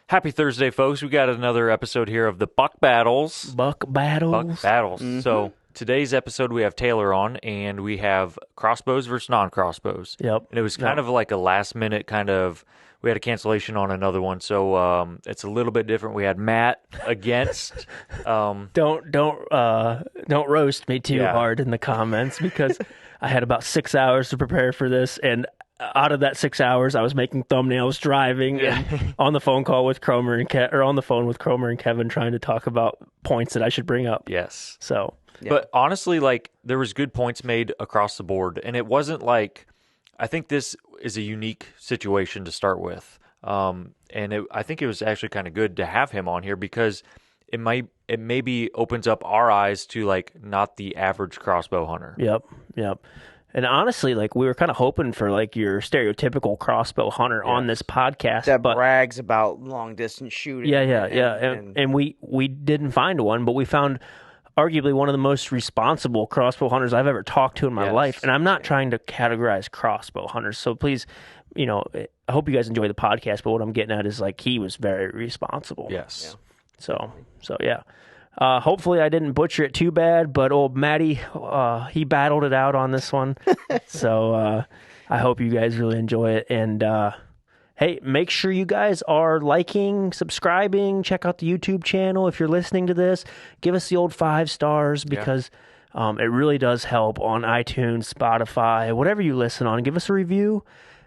Happy Thursday, folks. We got another episode here of the Buck Battles. Buck Battles. Mm-hmm. So today's episode, we have Taylor on, and we have crossbows versus non-crossbows. Yep. And it was kind of like a last-minute kind of, we had a cancellation on another one, so it's a little bit different. We had Matt against. Don't roast me too hard in the comments because I had about 6 hours to prepare for this, and out of that 6 hours, I was making thumbnails, driving, and on the phone call with Cromer and on the phone with Cromer and Kevin, trying to talk about points that I should bring up. Yes. So, But honestly, like, there was good points made across the board, and it wasn't like, I think this is a unique situation to start with, and I think it was actually kind of good to have him on here because it maybe opens up our eyes to like not the average crossbow hunter. Yep. And honestly, like, we were kind of hoping for like your stereotypical crossbow hunter on this podcast that brags about long distance shooting. And we didn't find one, but we found arguably one of the most responsible crossbow hunters I've ever talked to in my life. And I'm not trying to categorize crossbow hunters, so please, I hope you guys enjoy the podcast. But what I'm getting at is like he was very responsible. Yes. So yeah. Hopefully I didn't butcher it too bad, but old Matty, he battled it out on this one. So I hope you guys really enjoy it. And hey, make sure you guys are liking, subscribing, check out the YouTube channel. If you're listening to this, give us the old 5 stars because it really does help on iTunes, Spotify, whatever you listen on. Give us a review.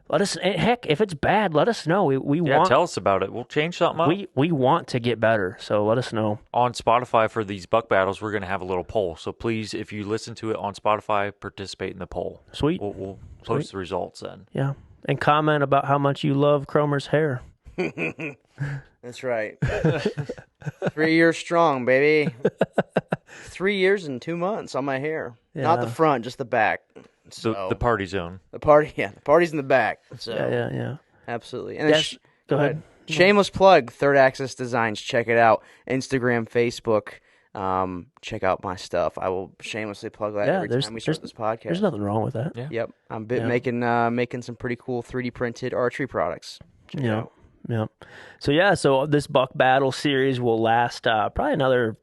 Let us, heck, if it's bad, let us know. We want, tell us about it. We'll change something up. We want to get better, so let us know. On Spotify for these Buck Battles, we're going to have a little poll. So please, if you listen to it on Spotify, participate in the poll. Sweet. We'll post the results then. Yeah, and comment about how much you love Cromer's hair. That's right. 3 years strong, baby. 3 years and 2 months on my hair. Yeah. Not the front, just the back. So the party zone. The party's in the back. So Yeah. absolutely. And Yes, go ahead. Shameless plug, Third Axis Designs. Check it out. Instagram, Facebook. Check out my stuff. I will shamelessly plug that every time we start this podcast. There's nothing wrong with that. Yeah. Yep. I'm making some pretty cool 3D printed archery products. Check it out. Yeah. So this Buck Battle series will last probably another,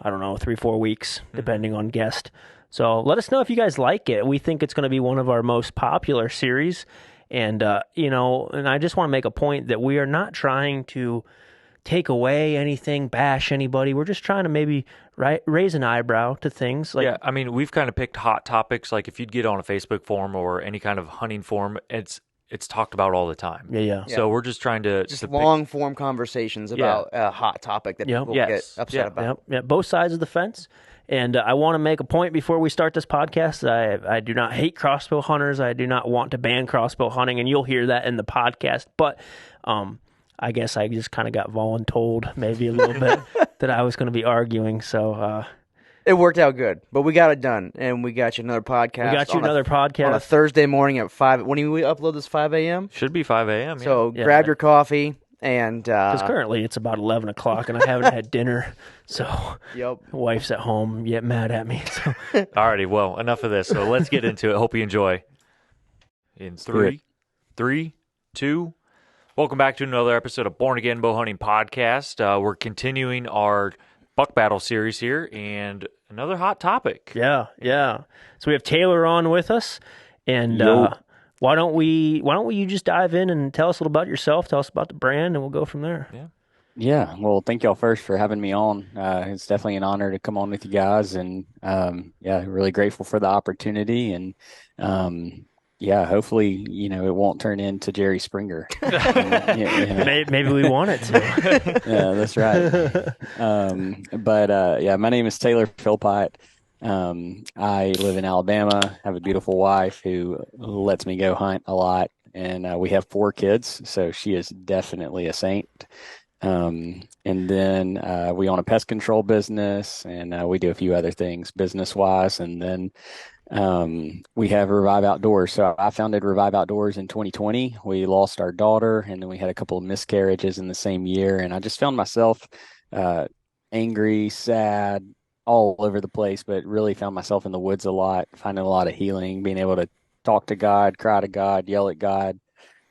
3-4 weeks, depending on guest. So let us know if you guys like it. We think it's going to be one of our most popular series. And, and I just want to make a point that we are not trying to take away anything, bash anybody. We're just trying to maybe raise an eyebrow to things. Like, yeah, I mean, we've kind of picked hot topics. Like if you'd get on a Facebook forum or any kind of hunting forum, it's talked about all the time. Yeah. So we're just trying to long form conversations about a hot topic that people get upset about. Yeah, both sides of the fence. And I want to make a point before we start this podcast. I do not hate crossbow hunters. I do not want to ban crossbow hunting, and you'll hear that in the podcast. But I guess I just kind of got voluntold maybe a little bit that I was going to be arguing. So it worked out good, but we got it done, and we got you another podcast. On a Thursday morning at 5. When do we upload this? 5 a.m.? Should be 5 a.m. Yeah. So grab your coffee. And because currently it's about 11 o'clock and I haven't had dinner, so wife's at home yet mad at me. So. Alrighty, well, enough of this. So let's get into it. Hope you enjoy. In 3, 2, welcome back to another episode of Born Again Bow Hunting Podcast. We're continuing our Buck Battle series here, and another hot topic. Yeah. So we have Taylor on with us, and Why don't you just dive in and tell us a little about yourself, tell us about the brand, and we'll go from there. Yeah. Well, thank y'all first for having me on. It's definitely an honor to come on with you guys, and really grateful for the opportunity. And hopefully, it won't turn into Jerry Springer. Maybe we want it to. Yeah, that's right. My name is Taylor Philpot. I live in Alabama, have a beautiful wife who lets me go hunt a lot, and we have 4 kids, so she is definitely a saint. And then we own a pest control business, and we do a few other things business-wise, and then we have Revive Outdoors. So I founded Revive Outdoors in 2020. We lost our daughter, and then we had a couple of miscarriages in the same year, and I just found myself angry, sad, all over the place, but really found myself in the woods a lot, finding a lot of healing, being able to talk to God, cry to God, yell at God,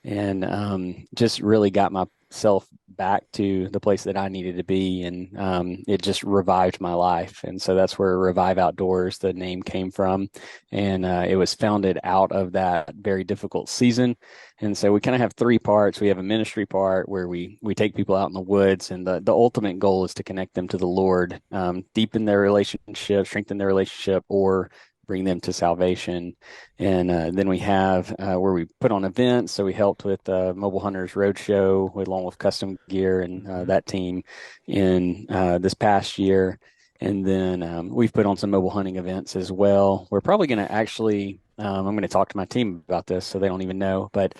and just really got myself back to the place that I needed to be. And it just revived my life. And so that's where Revive Outdoors, the name, came from. And it was founded out of that very difficult season. And so we kind of have three parts. We have a ministry part where we take people out in the woods, and the ultimate goal is to connect them to the Lord, deepen their relationship, strengthen their relationship, or bring them to salvation. And then we have where we put on events. So we helped with Mobile Hunters Roadshow along with Custom Gear and that team in this past year. And then we've put on some mobile hunting events as well. We're probably going to actually, I'm going to talk to my team about this so they don't even know, but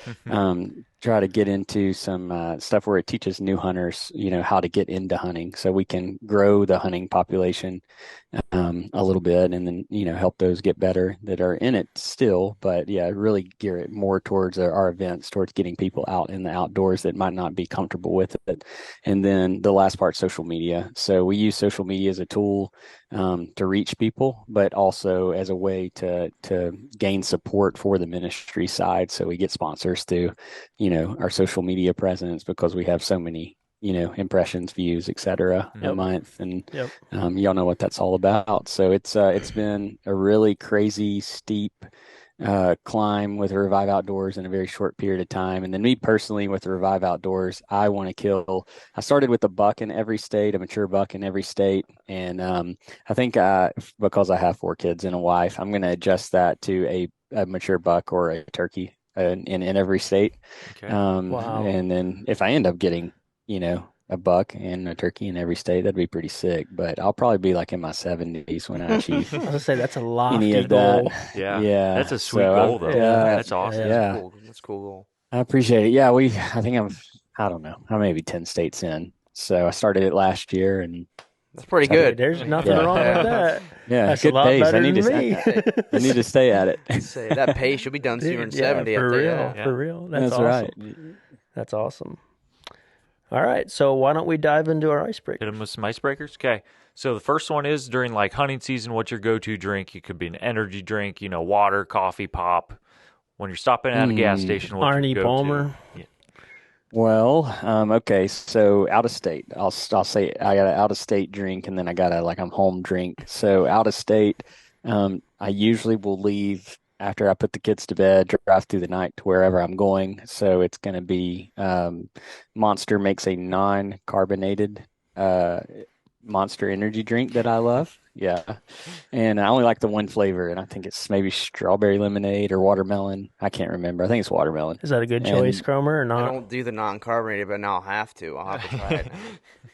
try to get into some stuff where it teaches new hunters, how to get into hunting so we can grow the hunting population a little bit, and then, help those get better that are in it still. But yeah, really gear it more towards our events, towards getting people out in the outdoors that might not be comfortable with it. And then the last part, social media. So we use social media as a tool to reach people, but also as a way to gain support for the ministry side. So we get sponsors through, our social media presence because we have so many, impressions, views, et cetera, a month. And y'all know what that's all about. So it's been a really crazy, steep climb with Revive Outdoors in a very short period of time. And then me personally with Revive Outdoors, I started with a buck in every state, a mature buck in every state. And I think because I have 4 kids and a wife, I'm going to adjust that to a mature buck or a turkey in every state. Okay. Wow. And then if I end up getting, a buck and a turkey in every state, that'd be pretty sick. But I'll probably be like in my 70s when I achieve I was gonna say that's a any lofty of that. goal. Yeah. That's a sweet So goal, though. Yeah. That's awesome. Yeah. Cool. That's a cool goal. I appreciate it. Yeah, I think I don't know, I'm maybe 10 states in. So I started it last year, and That's pretty good. There's nothing wrong with that. yeah, That's good a lot pace. better I need than to me. I need to stay at it. Say that pace should be done sooner than Dude, 70. for I'll tell you real, that. for real. That's awesome. right. That's awesome. All right, so why don't we dive into our icebreaker? Hit them with some icebreakers. Okay. So the first one is during like hunting season, what's your go-to drink? It could be an energy drink, water, coffee, pop. When you're stopping at a gas station, what's Arnie your go-to? Palmer. Yeah. Well, okay, so out of state, I'll say I got an out of state drink, and then I got a home drink. So out of state, I usually will leave after I put the kids to bed, drive through the night to wherever I'm going. So it's going to be Monster makes a non-carbonated Monster energy drink that I love. Yeah. And I only like the one flavor, and I think it's maybe strawberry lemonade or watermelon. I can't remember. I think it's watermelon. Is that a good choice, Cromer, or I not? don't do the non-carbonated, but now I'll have to. I'll have to try it now.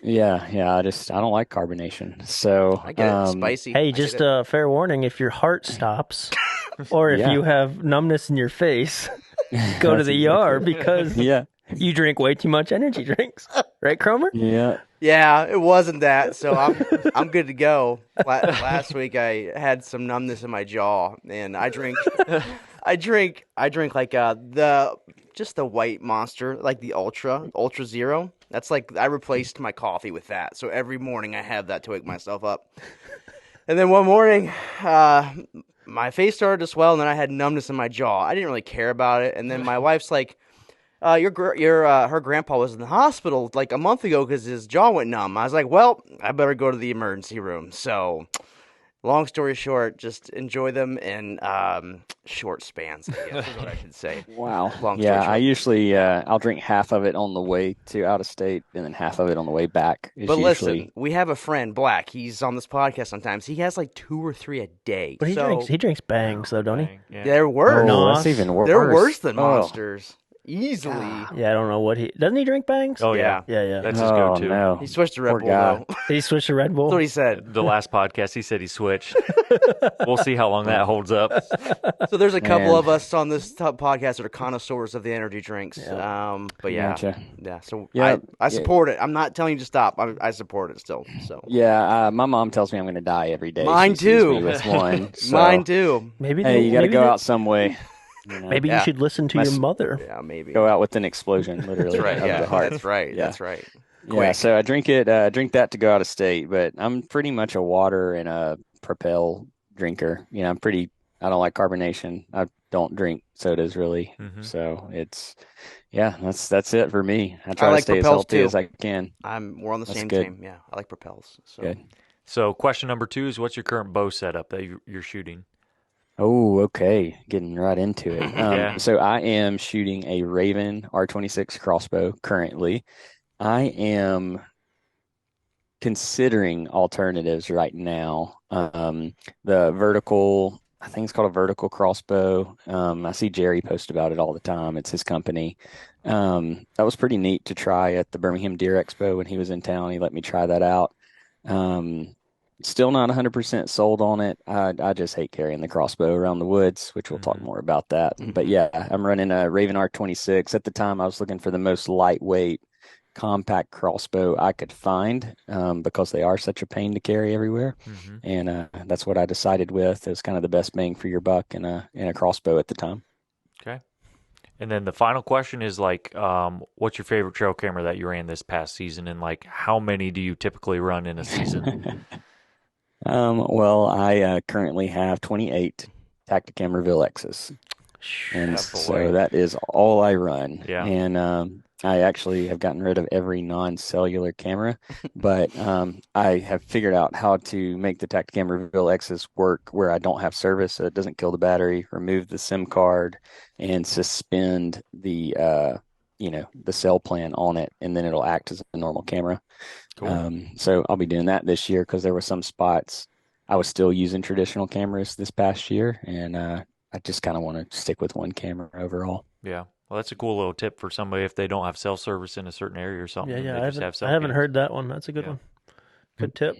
Yeah. I don't like carbonation. So I get it. Spicy. Hey, I just get it. a fair warning: if your heart stops, or if Yeah. you have numbness in your face, go to the ER because Yeah. you drink way too much energy drinks, right, Cromer? Yeah. Yeah, it wasn't that. So I'm good to go. Last week I had some numbness in my jaw, and I drink like the white Monster, like the Ultra Zero. That's like I replaced my coffee with that. So every morning I have that to wake myself up. And then one morning, my face started to swell, and then I had numbness in my jaw. I didn't really care about it. And then my wife's like, her grandpa was in the hospital like a month ago because his jaw went numb. I was like, well, I better go to the emergency room. So, long story short, just enjoy them in short spans, I guess is what I should say. Wow. Long story Yeah, short. I usually I'll drink half of it on the way to out of state, and then half of it on the way back. But listen, we have a friend, Black. He's on this podcast sometimes. He has like 2 or 3 a day. But he drinks bangs though, don't he? Dang, yeah. They're worse. No. that's even worse. They're worse than Oh. Monsters. Easily. Yeah, I don't know what doesn't he drink bangs? Oh, yeah. Yeah. That's his Oh, go-to. no. He switched to Red Poor Bull, guy. though. Did he switch to Red Bull? That's what he said. The last podcast, he said he switched. We'll see how long that holds up. So there's a couple Man. of us on this podcast that are connoisseurs of the energy drinks. But yeah, Gotcha. yeah. So Yeah, I support it. I'm not telling you to stop. I support it still. So Yeah, my mom tells me I'm going to die every day. Mine She sees too. me with one. So, Mine too. Maybe Hey, you got to go out some way. Maybe you Yeah. should listen to My your s- mother. Yeah, maybe. Go out with an explosion, literally. That's right. of Yeah, the heart. that's right. Yeah. That's right. Yeah, Quick. so I drink that to go out of state, but I'm pretty much a water and a Propel drinker. I don't like carbonation. I don't drink So does really. Mm-hmm. So that's it for me. I I try to like stay as propels healthy too. as I can. We're on the That's same good. team. Yeah, I like propels. So Good. So question number 2 is, what's your current bow setup that you're shooting? Oh, okay. Getting right into it. Yeah. So I am shooting a Raven R26 crossbow currently. I am considering alternatives right now. The vertical, I think it's called a vertical crossbow. I see Jerry post about it all the time. It's his company. That was pretty neat to try at the Birmingham Deer Expo when he was in town. He let me try that out. Um, Still not 100% sold on it. I just hate carrying the crossbow around the woods, which we'll talk Mm-hmm. more about that. But yeah, I'm running a Raven R26. At the time, I was looking for the most lightweight, compact crossbow I could find because they are such a pain to carry everywhere. Mm-hmm. And that's what I decided with. It was kind of the best bang for your buck in a crossbow at the time. Okay. And then the final question is like, what's your favorite trail camera that you ran this past season, and like how many do you typically run in a season? Well, I currently have 28 Tacticam Reveal X's. And so that is all I run. Yeah. And I actually have gotten rid of every non-cellular camera, but I have figured out how to make the Tacticam Reveal X's work where I don't have service, so it doesn't kill the battery, remove the SIM card, and suspend the cell plan on it, and then it'll act as a normal camera. Cool. So I'll be doing that this year because there were some spots I was still using traditional cameras this past year, and I just kind of want to stick with one camera overall. Yeah. Well, that's a cool little tip for somebody if they don't have cell service in a certain area or something. Yeah, They just have I cell haven't cams. heard that one. That's a good one. Good tip.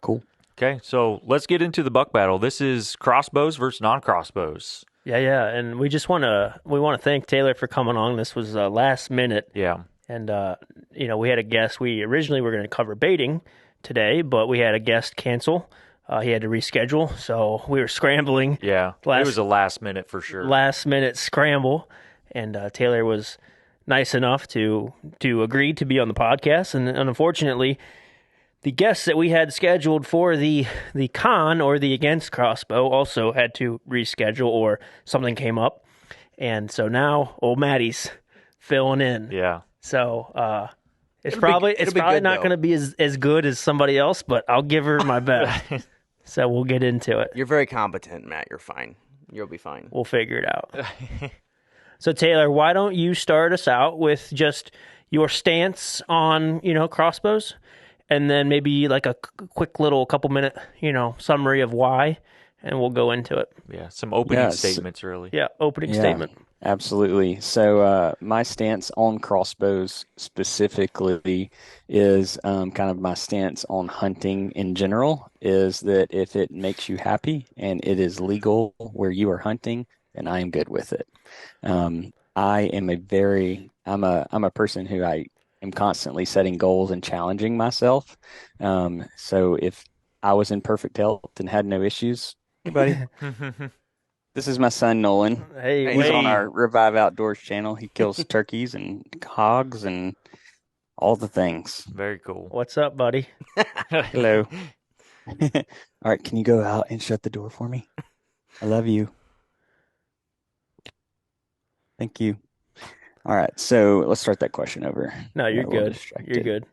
Cool. Okay, so let's get into the buck battle. This is crossbows versus non-crossbows. Yeah, and we want to thank Taylor for coming on. This was last minute, Yeah. and we had a guest. We originally were going to cover baiting today, but we had a guest cancel. He had to reschedule, so we were scrambling. Yeah. It was a last minute for sure. Last minute scramble, and Taylor was nice enough to agree to be on the podcast. And unfortunately, the guests that we had scheduled for the con or the against crossbow also had to reschedule, or something came up, and so now old Maddie's filling in. Yeah. So it's It'll probably be good, not though. going to be as good as somebody else, but I'll give her my best. So we'll get into it. You're very competent, Matt. You're fine. You'll be fine. We'll figure it out. So Taylor, why don't you start us out with just your stance on, crossbows, and then maybe like a quick little couple minute, summary of why, and we'll go into it. Yeah. Some opening statements, really. Yeah, opening Yeah. statement. Absolutely. So my stance on crossbows specifically is kind of my stance on hunting in general is that if it makes you happy and it is legal where you are hunting, then I am good with it. I am I'm a person who I am constantly setting goals and challenging myself. So if I was in perfect health and had no issues, hey buddy. This is my son, Nolan. Hey, He's on our Revive Outdoors channel. He kills turkeys and hogs and all the things. Very cool. What's up, buddy? Hello. All right, can you go out and shut the door for me? I love you. Thank you. All right, so let's start that question over. No, you're Got a little good. distracted. You're good.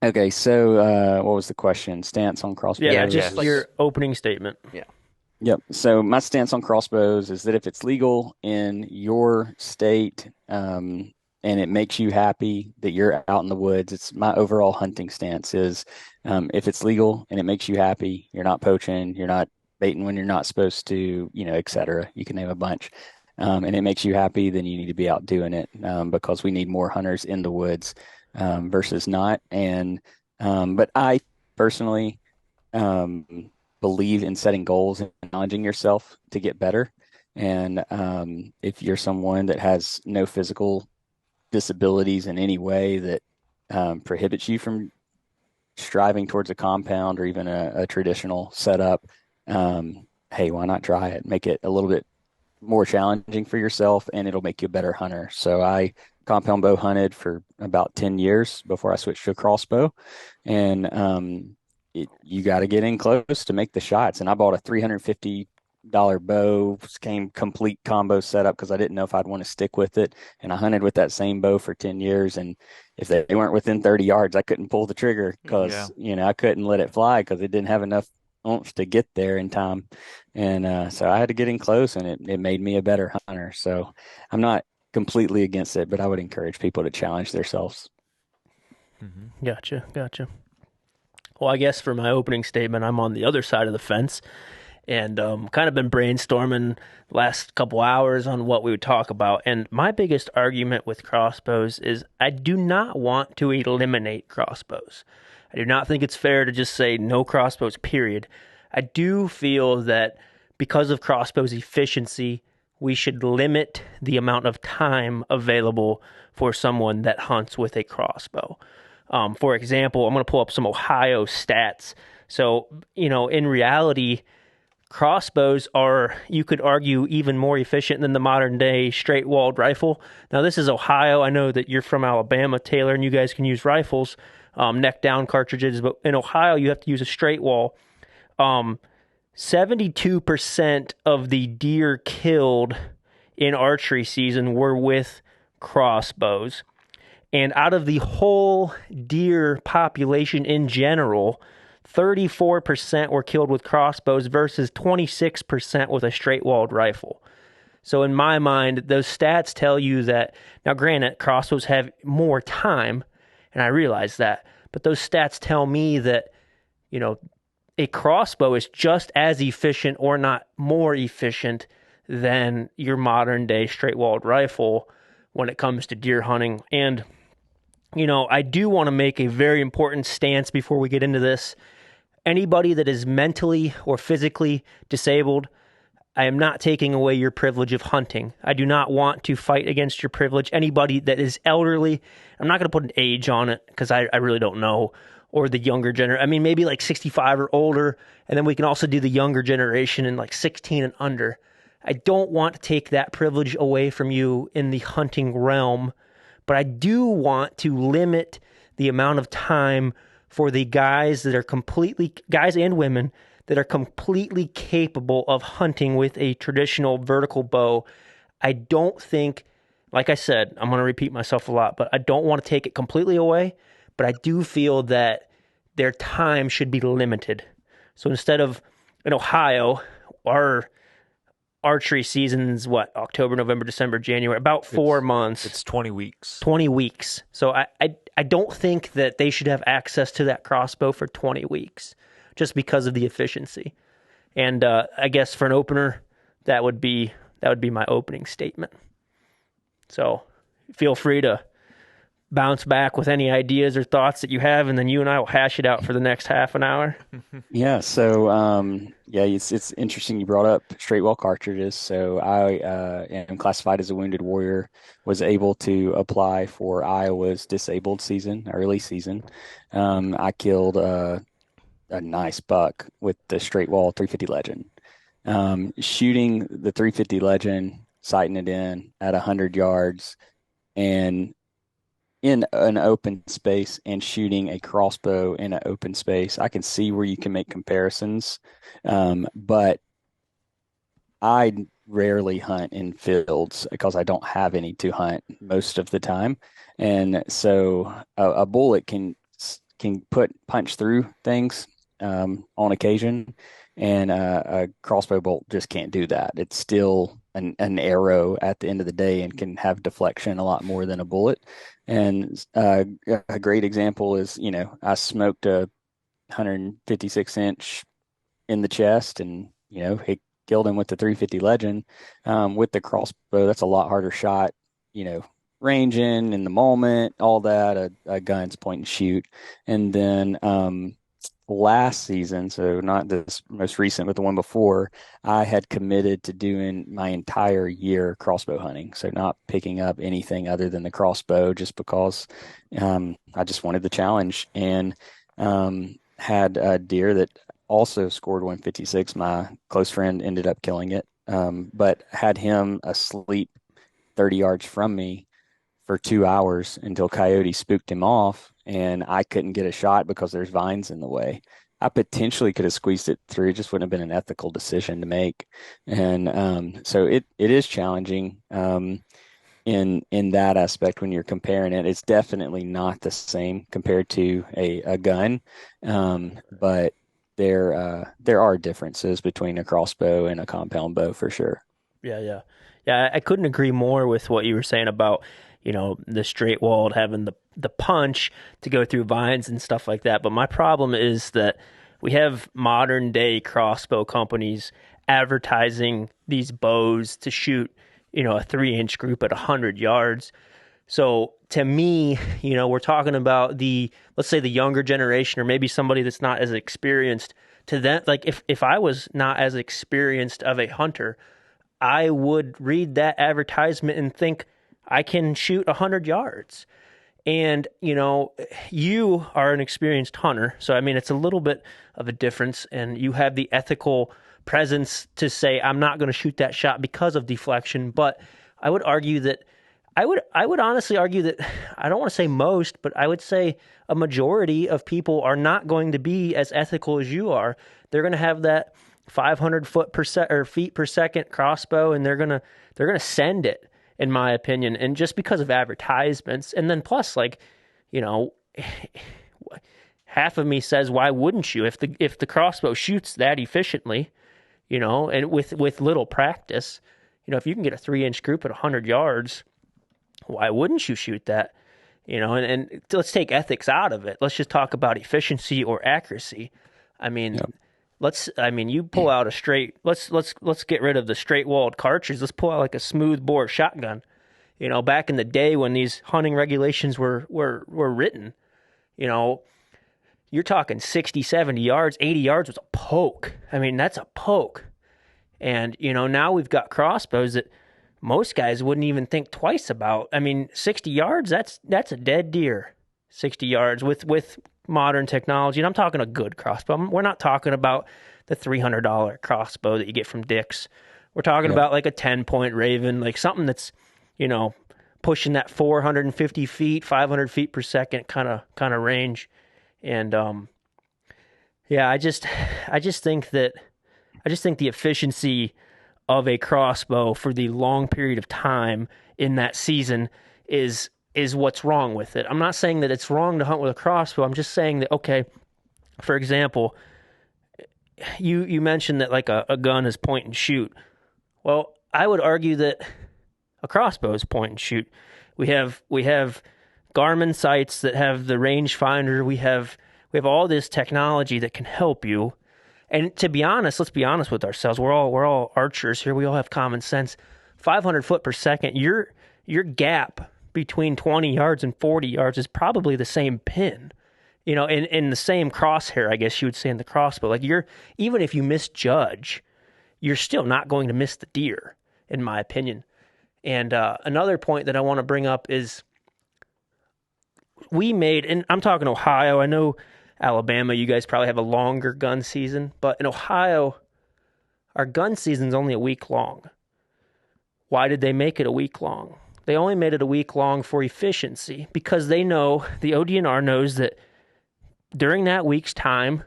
Okay, so what was the question? Stance on crossbows? Yeah, just just like- your opening statement. Yep. So my stance on crossbows is that if it's legal in your state, and it makes you happy that you're out in the woods, it's my overall hunting stance is, if it's legal and it makes you happy, you're not poaching, you're not baiting when you're not supposed to, et cetera. You can name a bunch. And it makes you happy, then you need to be out doing it, because we need more hunters in the woods, versus not. And, but I personally, believe in setting goals and challenging yourself to get better. And if you're someone that has no physical disabilities in any way that prohibits you from striving towards a compound or even a traditional setup, hey, why not try it? Make it a little bit more challenging for yourself, and it'll make you a better hunter. So I compound bow hunted for about 10 years before I switched to a crossbow. And you got to get in close to make the shots. And I bought a 350 bow, came complete combo setup because I didn't know if I'd want to stick with it. And I hunted with that same bow for 10 years. And if they weren't within 30 yards, I couldn't pull the trigger Yeah. because, I couldn't let it fly because it didn't have enough oomph to get there in time. And so I had to get in close, and it made me a better hunter. So I'm not completely against it, but I would encourage people to challenge themselves. Gotcha. Well, I guess for my opening statement, I'm on the other side of the fence, and kind of been brainstorming the last couple hours on what we would talk about. And my biggest argument with crossbows is I do not want to eliminate crossbows. I do not think it's fair to just say no crossbows, period. I do feel that because of crossbows' efficiency, we should limit the amount of time available for someone that hunts with a crossbow. For example, I'm going to pull up some Ohio stats. So, in reality, crossbows are, you could argue, even more efficient than the modern day straight walled rifle. Now, this is Ohio. I know that you're from Alabama, Taylor, and you guys can use rifles, neck down cartridges, but in Ohio, you have to use a straight wall. 72% of the deer killed in archery season were with crossbows. And out of the whole deer population in general, 34% were killed with crossbows versus 26% with a straight-walled rifle. So in my mind, those stats tell you that, now granted, crossbows have more time, and I realize that, but those stats tell me that, a crossbow is just as efficient or not more efficient than your modern day straight-walled rifle when it comes to deer hunting. And I do want to make a very important stance before we get into this. Anybody that is mentally or physically disabled, I am not taking away your privilege of hunting. I do not want to fight against your privilege. Anybody that is elderly, I'm not going to put an age on it because I really don't know, or the younger generation. I mean, maybe like 65 or older, and then we can also do the younger generation in like 16 and under. I don't want to take that privilege away from you in the hunting realm, but I do want to limit the amount of time for the guys and women that are completely capable of hunting with a traditional vertical bow. I don't think, like I said, I'm going to repeat myself a lot, but I don't want to take it completely away, but I do feel that their time should be limited. So instead of, in Ohio, our archery season's October, November, December, January, about 4 months. It's 20 weeks. 20 weeks. So I don't think that they should have access to that crossbow for 20 weeks just because of the efficiency. And I guess for an opener, that would be my opening statement. So feel free to bounce back with any ideas or thoughts that you have, and then you and I will hash it out for the next half an hour. Yeah. So, it's interesting you brought up straight wall cartridges. So I am classified as a wounded warrior, was able to apply for Iowa's disabled season, early season. I killed a nice buck with the straight wall 350 Legend. Shooting the 350 Legend, sighting it in at 100 yards, and in an open space, and shooting a crossbow in an open space. I can see where you can make comparisons, but I rarely hunt in fields because I don't have any to hunt most of the time. And so a bullet can punch through things on occasion, and a crossbow bolt just can't do that. It's still an arrow at the end of the day and can have deflection a lot more than a bullet. And a great example is, I smoked a 156-inch in the chest, and he killed him with the 350 Legend. With the crossbow, that's a lot harder shot. Ranging in the moment, all that. A gun's point and shoot. And then last season, so not this most recent, but the one before, I had committed to doing my entire year crossbow hunting. So not picking up anything other than the crossbow, just because I just wanted the challenge. And had a deer that also scored 156. My close friend ended up killing it, but had him asleep 30 yards from me for 2 hours until coyote spooked him off, and I couldn't get a shot because there's vines in the way. I potentially could have squeezed it through. It just wouldn't have been an ethical decision to make. And so it is challenging in that aspect when you're comparing it. It's definitely not the same compared to a gun, but there are differences between a crossbow and a compound bow for sure. Yeah. I couldn't agree more with what you were saying about, the straight walled having the punch to go through vines and stuff like that. But my problem is that we have modern day crossbow companies advertising these bows to shoot, a 3-inch group at 100 yards. So to me, we're talking about let's say the younger generation, or maybe somebody that's not as experienced. To them, like if I was not as experienced of a hunter, I would read that advertisement and think I can shoot 100 yards. And, you are an experienced hunter. So, I mean, it's a little bit of a difference. And you have the ethical presence to say, I'm not going to shoot that shot because of deflection. But I would argue that, I would honestly argue that, I don't want to say most, but I would say a majority of people are not going to be as ethical as you are. They're going to have that 500 feet per second crossbow, and they're gonna send it, in my opinion, and just because of advertisements. And then plus, half of me says, why wouldn't you? If the crossbow shoots that efficiently, and with little practice, if you can get a 3-inch group at 100 yards, why wouldn't you shoot that? And let's take ethics out of it. Let's just talk about efficiency or accuracy. I mean, you pull out a straight. Let's get rid of the straight walled cartridge. Let's pull out like a smooth bore shotgun. Back in the day when these hunting regulations were written, you're talking 60, 70 yards, 80 yards was a poke. I mean, that's a poke. And now we've got crossbows that most guys wouldn't even think twice about. I mean, 60 yards, that's a dead deer. 60 yards with modern technology. And I'm talking a good crossbow. We're not talking about the $300 crossbow that you get from Dick's. We're talking about like a 10-point Raven, like something that's, pushing that 450 feet, 500 feet per second kind of range. And I just think the efficiency of a crossbow for the long period of time in that season is what's wrong with it. I'm not saying that it's wrong to hunt with a crossbow. I'm just saying that, okay, for example, you mentioned that like a gun is point and shoot. Well, I would argue that a crossbow is point and shoot. We have Garmin sights that have the rangefinder. We have all this technology that can help you. And to be honest, let's be honest with ourselves. We're all archers here. We all have common sense. 500 foot per second, your gap between 20 yards and 40 yards is probably the same pin, in the same crosshair, I guess you would say, in the crossbow. Like even if you misjudge, you're still not going to miss the deer, in my opinion. And another point that I want to bring up is and I'm talking Ohio. I know Alabama, you guys probably have a longer gun season, but in Ohio, our gun season's only a week long. Why did they make it a week long? They only made it a week long for efficiency because they know, the ODNR knows that during that week's time,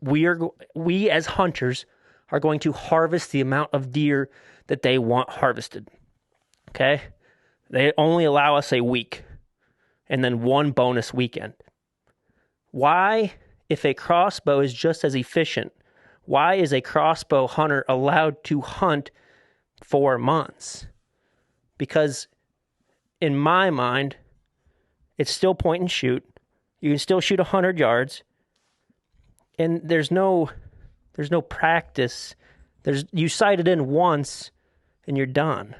we as hunters are going to harvest the amount of deer that they want harvested. Okay? They only allow us a week and then one bonus weekend. Why, if a crossbow is just as efficient, why is a crossbow hunter allowed to hunt 4 months? Because in my mind, it's still point and shoot. You can still shoot 100 yards. And there's no practice. You sight it in once and you're done.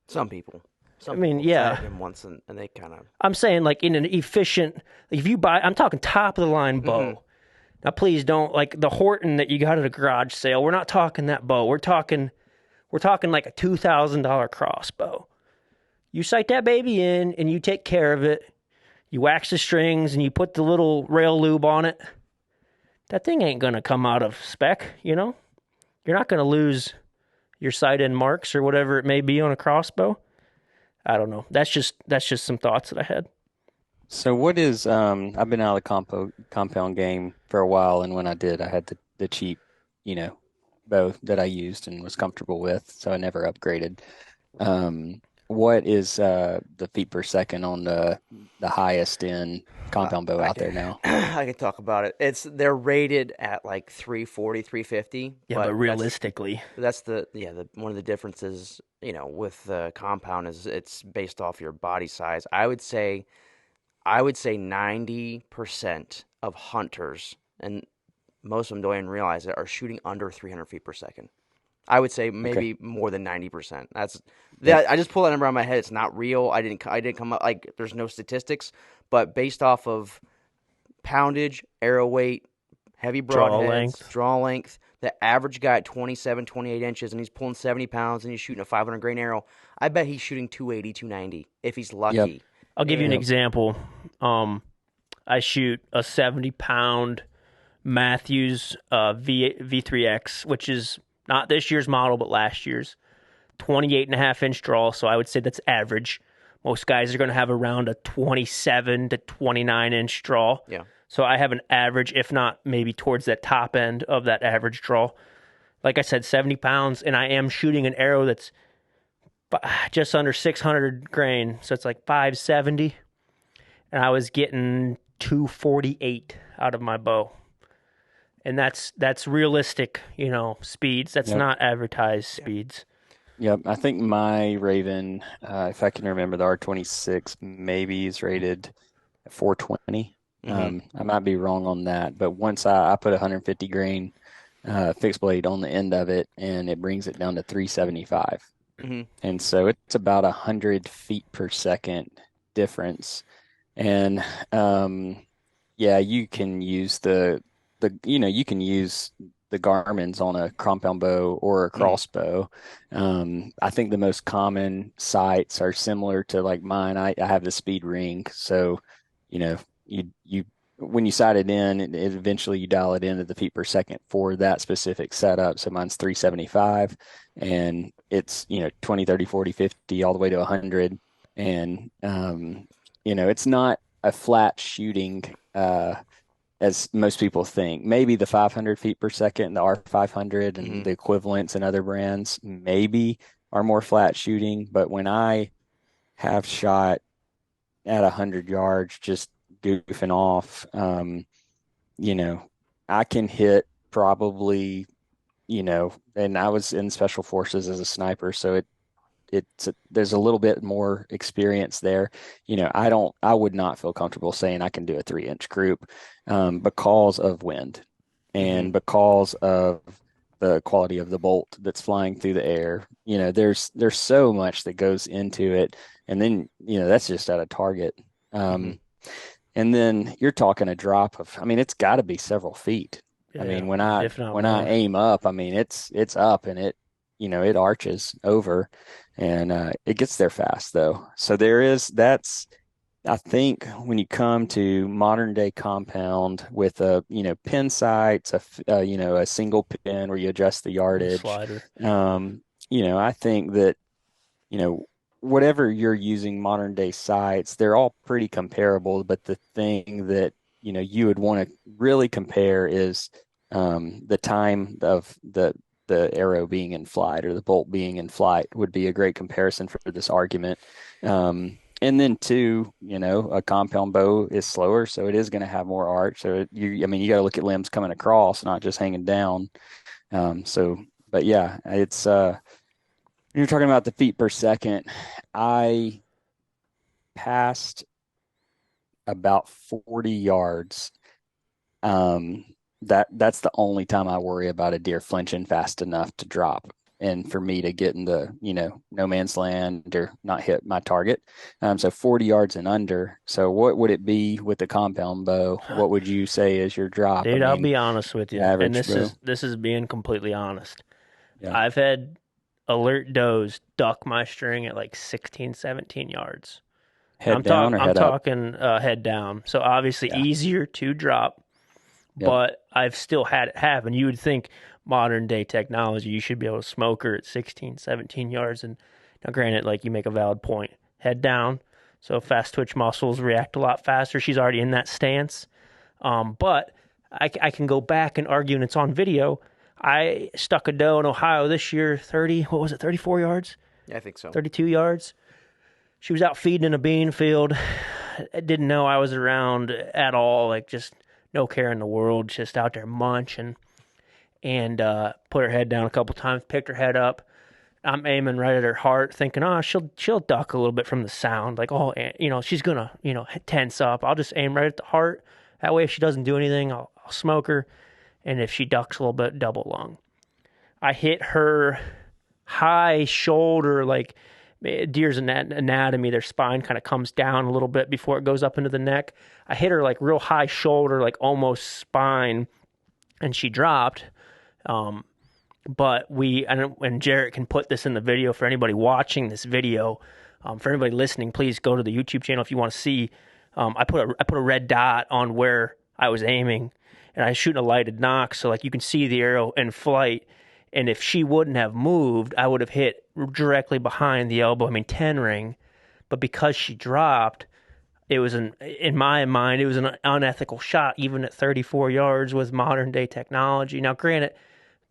Some people. Some people sight it in once and they kind of. I'm saying like in an efficient. If you buy, I'm talking top of the line bow. Mm-hmm. Now, please don't like the Horton that you got at a garage sale. We're not talking that bow. We're talking like a $2,000 crossbow. You sight that baby in and you take care of it. You wax the strings and you put the little rail lube on it. That thing ain't going to come out of spec, You're not going to lose your sight-in marks or whatever it may be on a crossbow. I don't know. That's just some thoughts that I had. So what is I've been out of the compound game for a while, and when I did, I had the cheap, you know, bow that I used and was comfortable with, so I never upgraded. What is the feet per second on the highest end compound bow I out can there now? I can talk about it. They're rated at like 340, 350, Yeah, but but realistically, that's the one of the differences, with the compound is it's based off your body size. I would say 90% of hunters, and most of them don't even realize it, are shooting under 300 feet per second. I would say Okay. maybe more than 90%. That's Yep. that. I just pulled that number out of my head. It's not real. I didn't come up like there's no statistics, but based off of poundage, arrow weight, heavy draw broadheads, length. draw length, the average guy at 27, 28 inches, and he's pulling 70 pounds and he's shooting a 500 grain arrow. I bet he's shooting 280, 290 if he's Yep. lucky. I'll give you an And Yep. example. I shoot a 70-pound Matthews V3X, which is not this year's model, but last year's. 28.5-inch draw, so I would say that's average. Most guys are going to have around a 27 to 29-inch draw. yeah, So I have an average, if not maybe towards that top end of that average draw. Like I said, 70 pounds, and I am shooting an arrow that's just under 600 grain, so it's like 570, and I was getting 248 out of my bow. And that's realistic, speeds. That's Yep. not advertised speeds. Yep. I think my Raven, if I can remember, the R26 maybe is rated at 420. hmm I might be wrong on that, but once I put 150 grain fixed blade on the end of it, and it brings it down to 375. hmm And so it's about 100 feet per second difference. And yeah, you can use you can use the Garmin's on a compound bow or a hmm crossbow. I think the most common sights are similar to like mine. I have the speed ring, so you know you when you sight it in, it eventually you dial it into the feet per second for that specific setup. So mine's 375, and it's 20, 30, 40, 50, all the way to 100. And it's not a flat shooting as most people think. Maybe the 500 feet per second, the R500 hmm and the equivalents in other brands maybe are more flat shooting. But when I have shot at 100 yards, just goofing off, you know, I can hit probably, and I was in special forces as a sniper, so there's a little bit more experience there. I would not feel comfortable saying I can do a 3-inch group because of wind hmm and because of the quality of the bolt that's flying through the air. There's so much that goes into it, and then that's just at a target. hmm Um, and then you're talking a drop of, I mean, it's got to be several feet. I Yeah, mean, when I if not when I more. aim up, I mean, it's up and it arches over, and it gets there fast though. So that's I think when you come to modern day compound with a pin sights, a single pin where you adjust the The yardage, slider. I think that you know, whatever you're using modern day sites, they're all pretty comparable. But the thing that, you would want to really compare is the time of the arrow being in flight or the bolt being in flight would be a great comparison for this argument. And then two, a compound bow is slower, so it is going to have more arch. So I mean, you got to look at limbs coming across, not just hanging down. But yeah, it's you're talking about the feet per second. I passed about 40 yards. Um, that's the only time I worry about a deer flinching fast enough to drop and for me to get in the, no man's land or not hit my target. So 40 yards and under. So what would it be with the compound bow? What would you say is your drop? I Dude, I'll mean, be honest with you, and average this bow. is this is being completely honest. Yeah. I've had alert does duck my string at like 16, 17 yards. Head down or I'm head up? talking head down. So obviously Yeah. easier to drop, Yep. but I've still had it happen. You would think modern day technology, you should be able to smoke her at 16, 17 yards. And now, granted, like you make a valid point, head down. So fast twitch muscles react a lot faster. She's already in that stance. But I can go back and argue, and it's on video. I stuck a doe in Ohio this year, 34 yards? Yeah, I think so. 32 yards. She was out feeding in a bean field. I didn't know I was around at all, like just no care in the world, just out there munching. And put her head down a couple times, picked her head up. I'm aiming right at her heart, thinking, oh, she'll duck a little bit from the sound. Like, oh, she's going to, tense up. I'll just aim right at the heart. That way, if she doesn't do anything, I'll smoke her. And if she ducks a little bit, double lung. I hit her high shoulder, like deer's anatomy, their spine kind of comes down a little bit before it goes up into the neck. I hit her like real high shoulder, like almost spine, and she dropped. But and Jarrett can put this in the video for anybody watching this video. For anybody listening, please go to the YouTube channel if you want to see. I put a red dot on where I was aiming, and I was shooting a lighted nock, so like you can see the arrow in flight. And if she wouldn't have moved, I would have hit directly behind the elbow. 10 ring. But because she dropped, it was in my mind, it was an unethical shot, even at 34 yards with modern day technology. Now, granted,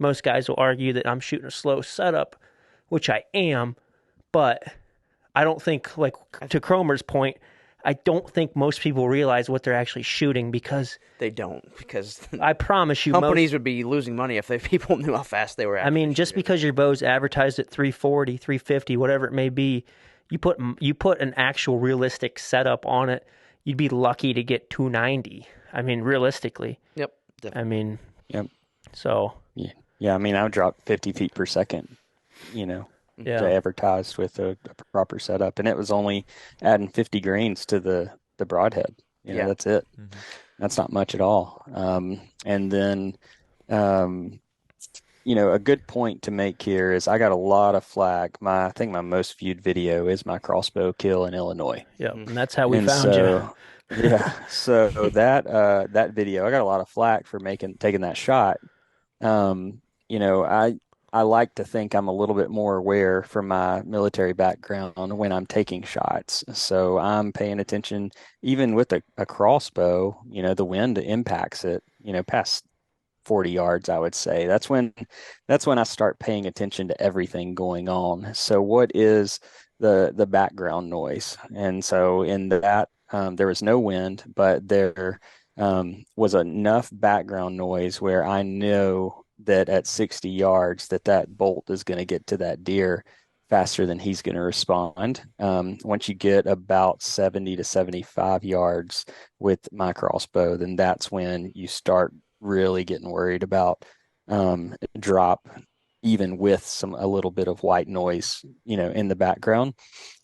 most guys will argue that I'm shooting a slow setup, which I am, but I don't think, like to Cromer's point, I don't think most people realize what they're actually shooting because they don't. Because I promise you, companies would be losing money if people knew how fast they were. Just because your bow's advertised at 340, 350, whatever it may be, you put an actual realistic setup on it, you'd be lucky to get 290. Realistically. Yep. Definitely. Yep. So. Yeah. I would drop 50 feet per second, advertised with a proper setup, and it was only adding 50 grains to the broadhead. That's it. Mm-hmm. That's not much at all. And then, a good point to make here is I got a lot of flack. I think my most viewed video is my crossbow kill in Illinois. Yeah, and that's how we found you. Yeah, so that video, I got a lot of flack for taking that shot. I like to think I'm a little bit more aware from my military background when I'm taking shots. So I'm paying attention, even with a crossbow, the wind impacts it, past 40 yards, I would say. That's when I start paying attention to everything going on. So what is the background noise? And so in that, there was no wind, but there was enough background noise where I know that at 60 yards that bolt is going to get to that deer faster than he's going to respond. Once you get about 70 to 75 yards with my crossbow, then that's when you start really getting worried about drop, even with a little bit of white noise, in the background.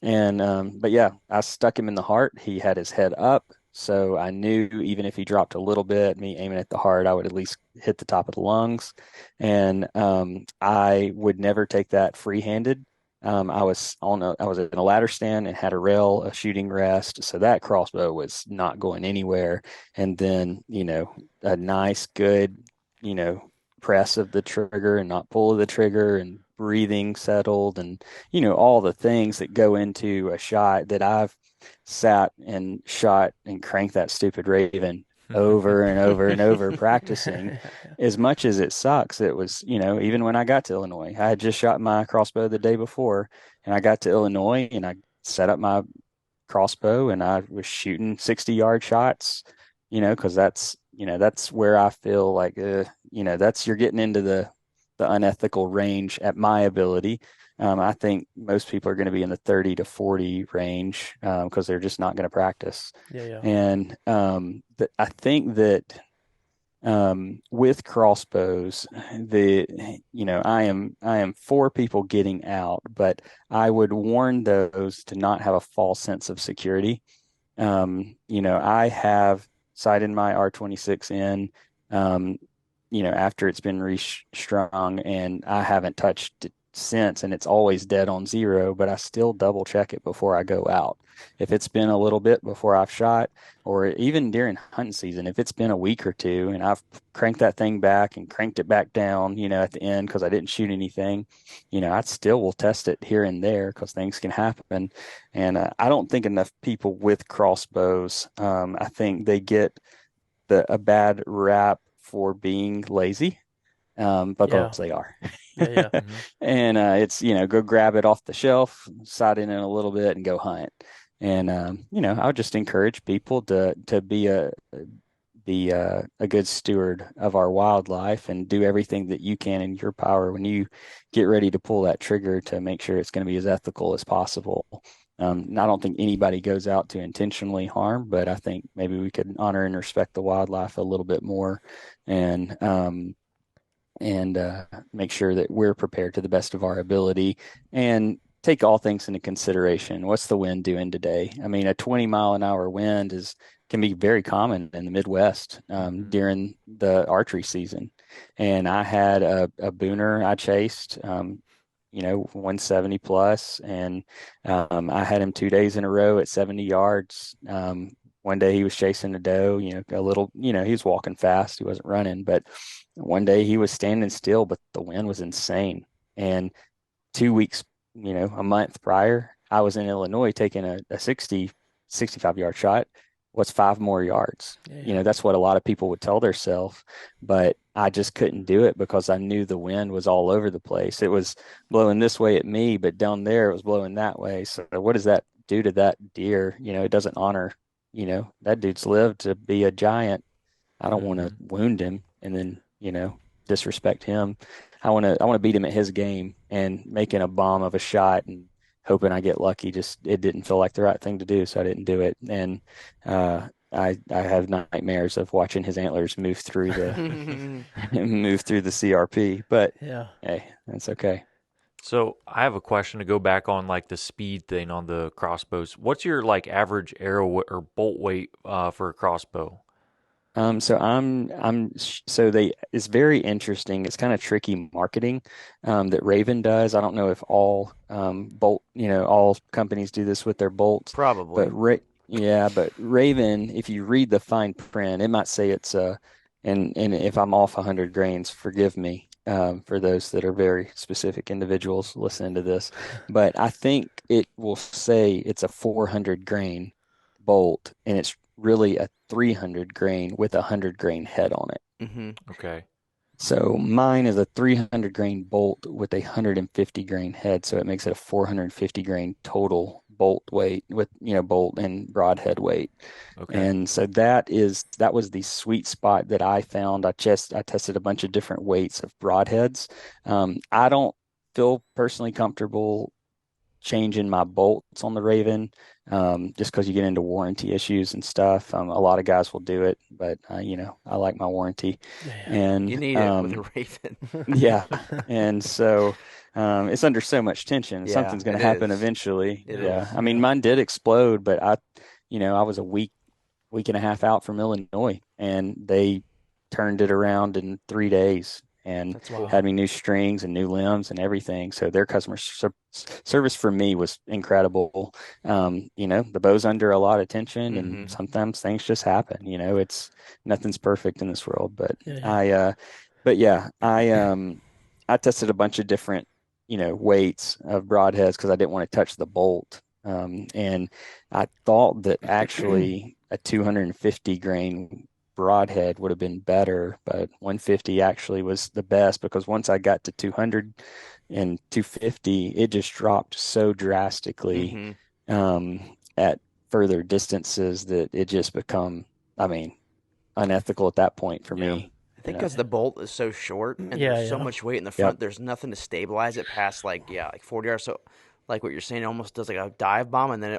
And but yeah, I stuck him in the heart. He had his head up. So I knew even if he dropped a little bit, me aiming at the heart, I would at least hit the top of the lungs. And I would never take that free-handed. I was in a ladder stand and had a rail, a shooting rest. So that crossbow was not going anywhere. And then, a nice, good, press of the trigger and not pull of the trigger and breathing settled and, all the things that go into a shot that I've sat and shot and cranked that stupid Raven over and over and over practicing. As much as it sucks, it was, even when I got to Illinois, I had just shot my crossbow the day before and I got to Illinois and I set up my crossbow and I was shooting 60-yard shots, because that's where I feel like, you're getting into the unethical range at my ability. I think most people are going to be in the 30 to 40 range because they're just not going to practice. Yeah. And I think that with crossbows, I am for people getting out, but I would warn those to not have a false sense of security. I have sighted my R26 in, after it's been restrung, and I haven't touched since, and it's always dead on zero, but I still double check it before I go out. If it's been a little bit before I've shot, or even during hunting season, if it's been a week or two and I've cranked that thing back and cranked it back down, at the end because I didn't shoot anything, I still will test it here and there because things can happen. And I don't think enough people with crossbows, I think they get a bad rap for being lazy, Yeah. because they are. Yeah. Yeah. Hmm. And it's, go grab it off the shelf, side in it a little bit, and go hunt. And I would just encourage people to be a good steward of our wildlife and do everything that you can in your power when you get ready to pull that trigger to make sure it's going to be as ethical as possible. I don't think anybody goes out to intentionally harm, but I think maybe we could honor and respect the wildlife a little bit more, and make sure that we're prepared to the best of our ability and take all things into consideration. What's the wind doing today? I mean, a 20-mile-an-hour wind can be very common in the Midwest, during the archery season. And I had a booner I chased, 170 plus, and I had him 2 days in a row at 70 yards. One day he was chasing a doe, a little, he was walking fast. He wasn't running, but one day he was standing still, but the wind was insane. And 2 weeks, a month prior, I was in Illinois taking a 60, 65-yard shot. What's 5 more yards? Yeah. That's what a lot of people would tell themselves, but I just couldn't do it because I knew the wind was all over the place. It was blowing this way at me, but down there it was blowing that way. So what does that do to that deer? It doesn't honor, that dude's lived to be a giant. I don't want to wound him and then, disrespect him. I want to beat him at his game, and making a bomb of a shot and hoping I get lucky. Just it didn't feel like the right thing to do, so I didn't do it. And I have nightmares of watching his antlers move through the move through the CRP. But Yeah. hey, that's okay. So I have a question to go back on like the speed thing on the crossbows. What's your like average or bolt weight for a crossbow? It's very interesting. It's kind of tricky marketing, that Raven does. I don't know if all, all companies do this with their bolts, Probably. but yeah, but Raven, if you read the fine print, it might say it's and if I'm off 100 grains, forgive me, for those that are very specific individuals listening to this, but I think it will say it's a 400 grain bolt, and it's really a 300 grain with a 100 grain head on it. Hmm. Okay. So mine is a 300 grain bolt with a 150 grain head, so it makes it a 450 grain total bolt weight with, bolt and broadhead weight. Okay. And so that was the sweet spot that I found. I tested a bunch of different weights of broadheads. I don't feel personally comfortable changing my bolts on the Raven, just because you get into warranty issues and stuff. A lot of guys will do it, but I like my warranty, Yeah. You and need it with a Raven. yeah, and so it's under so much tension. Yeah, Something's going it to happen is. eventually. It Yeah, is. I mean, mine did explode, but I was a week and a half out from Illinois, and they turned it around in 3 days and That's cool. had me new strings and new limbs and everything. So their customer service for me was incredible. The bow's under a lot of tension, Hmm. and sometimes things just happen. It's nothing's perfect in this world, but Yeah. I tested a bunch of different, weights of broadheads because I didn't want to touch the bolt. And I thought that actually a 250 grain broadhead would have been better, but 150 actually was the best because once I got to 200 and 250, it just dropped so drastically, Hmm. at further distances that it just become, I mean, unethical at that point for Yeah. me. I think because the bolt is so short and Yeah. there's so Yeah. much weight in the Yep. front, there's nothing to stabilize it past like 40 yards. So, like what you're saying, it almost does like a dive bomb, and then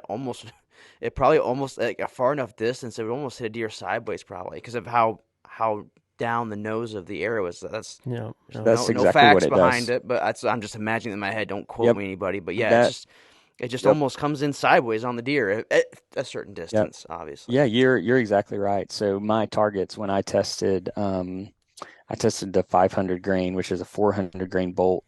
it probably almost like a far enough distance, it would almost hit a deer sideways probably because of how down the nose of the arrow is. Yeah. There's Yeah. That's no exactly what facts it behind does. it, but I'm just imagining in my head. Don't quote Yep. me anybody, but yeah, That, it just yep. almost comes in sideways on the deer at a certain Yep. distance, obviously. Yeah, you're exactly right. So my targets when I tested the 500 grain, which is a 400 grain bolt,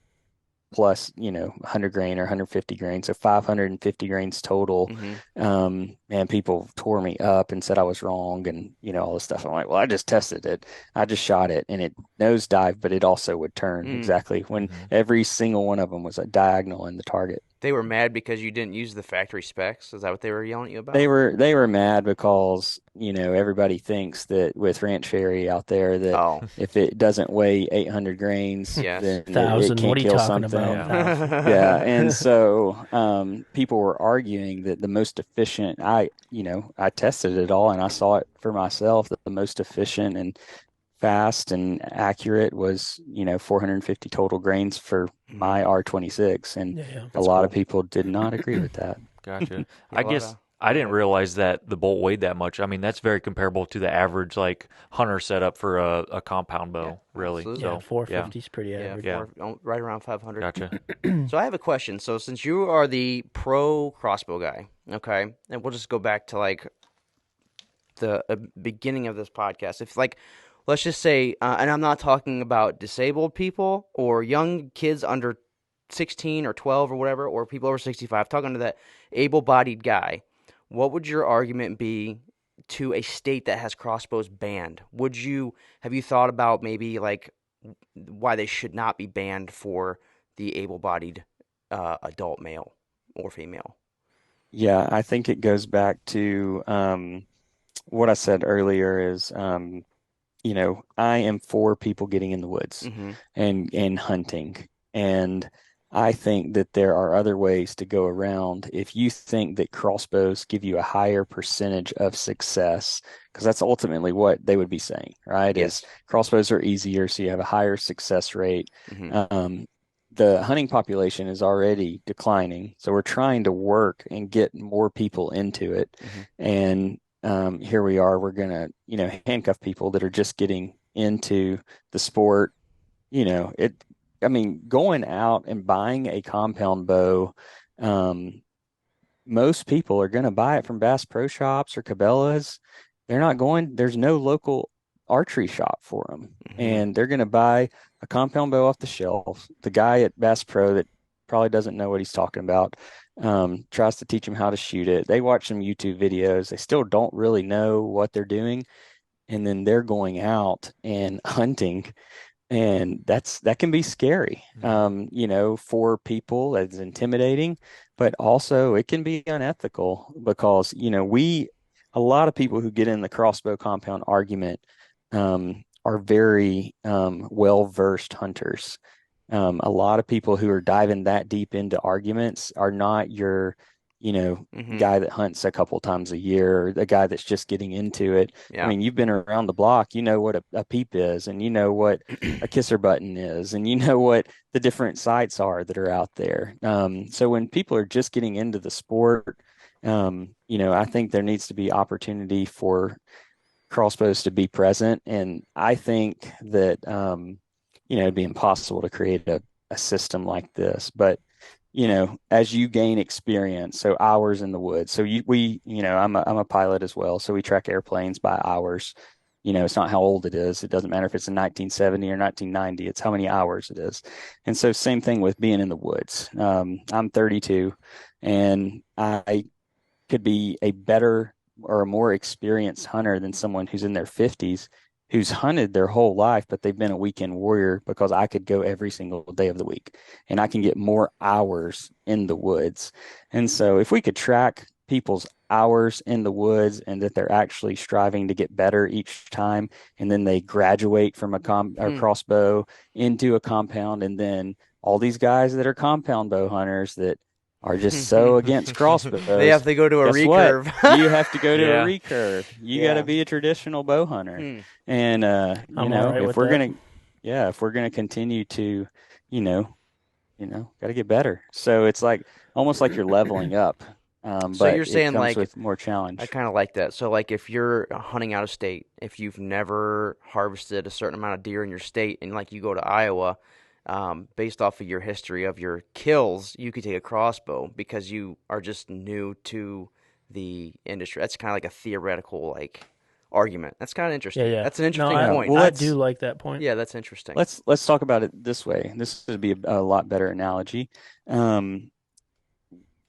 plus, 100 grain or 150 grain, so 550 grains total. Mm-hmm. And people tore me up and said I was wrong and, all this stuff. I'm like, well, I just tested it. I just shot it and it nosedived, but it also would turn exactly when Mhm. every single one of them was a diagonal in the target. They were mad because you didn't use the factory specs. Is that what they were yelling at you They about? were they were mad because, everybody thinks that with Ranch Fairy out there that Oh, if it doesn't weigh 800 grains, yes. then it 1,000. What can't are you kill talking about? something. Yeah. 1,000. Yeah, and so people were arguing that the most efficient, I tested it all and I saw it for myself that the most efficient and fast and accurate was, 450 total grains for Mhm. my R26, and Yeah. a That's lot of cool. people did not agree with that. Gotcha. Yeah, I a lot guess of I didn't yeah, realize that the bolt weighed that much. I mean, that's very comparable to the average like hunter setup for a compound yeah, bow, really. absolutely. Yeah, So yeah, 450 is pretty Yeah, average. yeah, right around 500. gotcha. So I have a question. So since you are the pro crossbow guy, okay, and we'll just go back to like the beginning of this podcast. If like, let's just say, and I'm not talking about disabled people or young kids under 16 or 12 or whatever, or people over 65. Talking to that able-bodied guy, what would your argument be to a state that has crossbows banned? Have you thought about maybe like why they should not be banned for the able-bodied adult male or female? Yeah, I think it goes back to what I said earlier is, I am for people getting in the woods Mm-hmm. and hunting. And I think that there are other ways to go around. If you think that crossbows give you a higher percentage of success, because that's ultimately what they would be saying, right? Is Yes. crossbows are easier, so you have a higher success rate. Mm-hmm. Um, the hunting population is already declining, so we're trying to work and get more people into it. Mm-hmm. And here we are, we're gonna, handcuff people that are just getting into the sport. I mean, going out and buying a compound bow, um, most people are going to buy it from Bass Pro Shops or Cabela's. There's no local archery shop for them. Mm-hmm. And they're going to buy a compound bow off the shelf. The guy at Bass Pro that probably doesn't know what he's talking about tries to teach them how to shoot it. They watch some YouTube videos. They still don't really know what they're doing. And then they're going out and hunting, and that can be scary, Mhm. for people. It's intimidating, but also it can be unethical because, a lot of people who get in the crossbow compound argument are very well versed hunters. A lot of people who are diving that deep into arguments are not your, Mm-hmm. guy that hunts a couple times a year, or the guy that's just getting into it. I Yeah. mean, you've been around the block, you know what a peep is, and you know what a kisser button is, and you know what the different sights are that are out there. So when people are just getting into the sport, I think there needs to be opportunity for crossbows to be present. And I think that, it'd be impossible to create a system like this. But, as you gain experience, so hours in the woods. So I'm a pilot as well. So we track airplanes by hours. It's not how old it is. It doesn't matter if it's in 1970 or 1990. It's how many hours it is. And so same thing with being in the woods. I'm 32 and I could be a better or a more experienced hunter than someone who's in their 50s who's hunted their whole life, but they've been a weekend warrior because I could go every single day of the week and I can get more hours in the woods. And so if we could track people's hours in the woods and that they're actually striving to get better each time, and then they graduate from a Hmm. crossbow into a compound, and then all these guys that are compound bow hunters that are just so against They have crossbows. to go to a Guess what? recurve. You have to go to a Yeah. recurve. You got to Yeah. be a traditional bow hunter. Hmm. And I'm all right if with we're that. gonna, yeah, if we're gonna continue to, you know, got to get better. So it's like almost like you're leveling up, So but you're it saying comes like with more I challenge. kind of like that. So like if you're hunting out of state, if you've never harvested a certain amount of deer in your state, and like you go to Iowa, based off of your history of your kills, you could take a crossbow because you are just new to the industry. That's kind of like a theoretical like argument. That's kind of interesting. Yeah, yeah. That's an interesting no, point. Well, I do like that point. Yeah, that's interesting. Let's talk about it this way. This would be a lot better analogy. A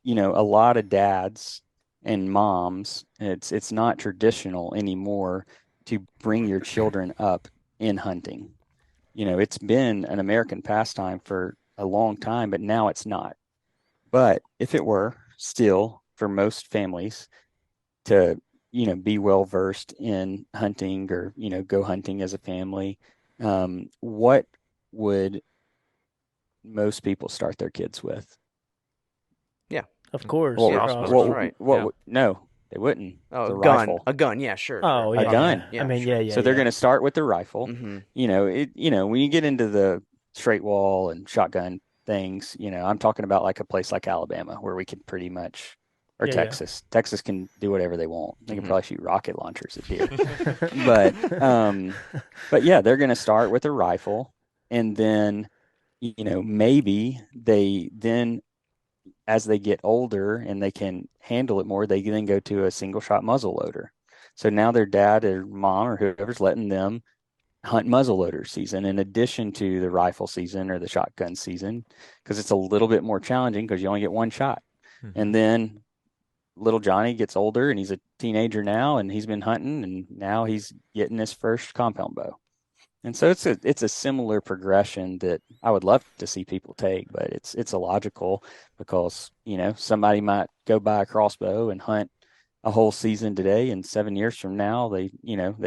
lot of dads and moms, it's not traditional anymore to bring your children up in hunting. It's been an American pastime for a long time, but now it's not. But if it were still for most families to, be well versed in hunting or, go hunting as a family, what would most people start their kids with? Yeah. Of course. Well, yeah, Crossbow. Right. No, they wouldn't. Oh, It's a gun. rifle. A gun, yeah, sure. Oh, sure. yeah. A gun. Yeah, I mean, sure. yeah. So they're going to start with the rifle. Mm-hmm. When you get into the straight wall and shotgun things, I'm talking about like a place like Alabama where we can pretty much, or Yeah, Texas. Texas can do whatever they want. They can Mhm. probably shoot rocket launchers at deer. but yeah, they're going to start with a rifle, and then, maybe they then, as they get older and they can handle it more, they then go to a single shot muzzle loader. So now their dad or mom or whoever's letting them hunt muzzleloader season in addition to the rifle season or the shotgun season, because it's a little bit more challenging because you only get one shot. Mm-hmm. And then little Johnny gets older and he's a teenager now, and he's been hunting, and now he's getting his first compound bow. And so it's a similar progression that I would love to see people take, but it's illogical because, somebody might go buy a crossbow and hunt a whole season today, and 7 years from now, they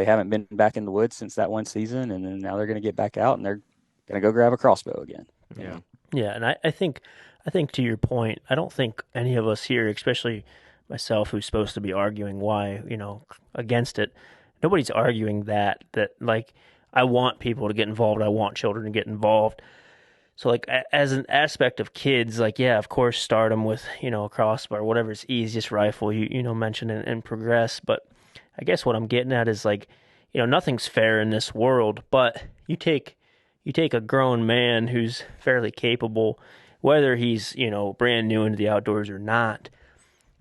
haven't been back in the woods since that one season, and then now they're going to get back out and they're going to go grab a crossbow again. Yeah. Yeah, and I think to your point, I don't think any of us here, especially myself, who's supposed to be arguing why, against it, nobody's arguing that like, I want people to get involved. I want children to get involved. So, like, as an aspect of kids, like, yeah, of course, start them with, a crossbow or whatever's easiest rifle, you mention and progress. But I guess what I'm getting at is, like, nothing's fair in this world, but you take a grown man who's fairly capable, whether he's, brand new into the outdoors or not,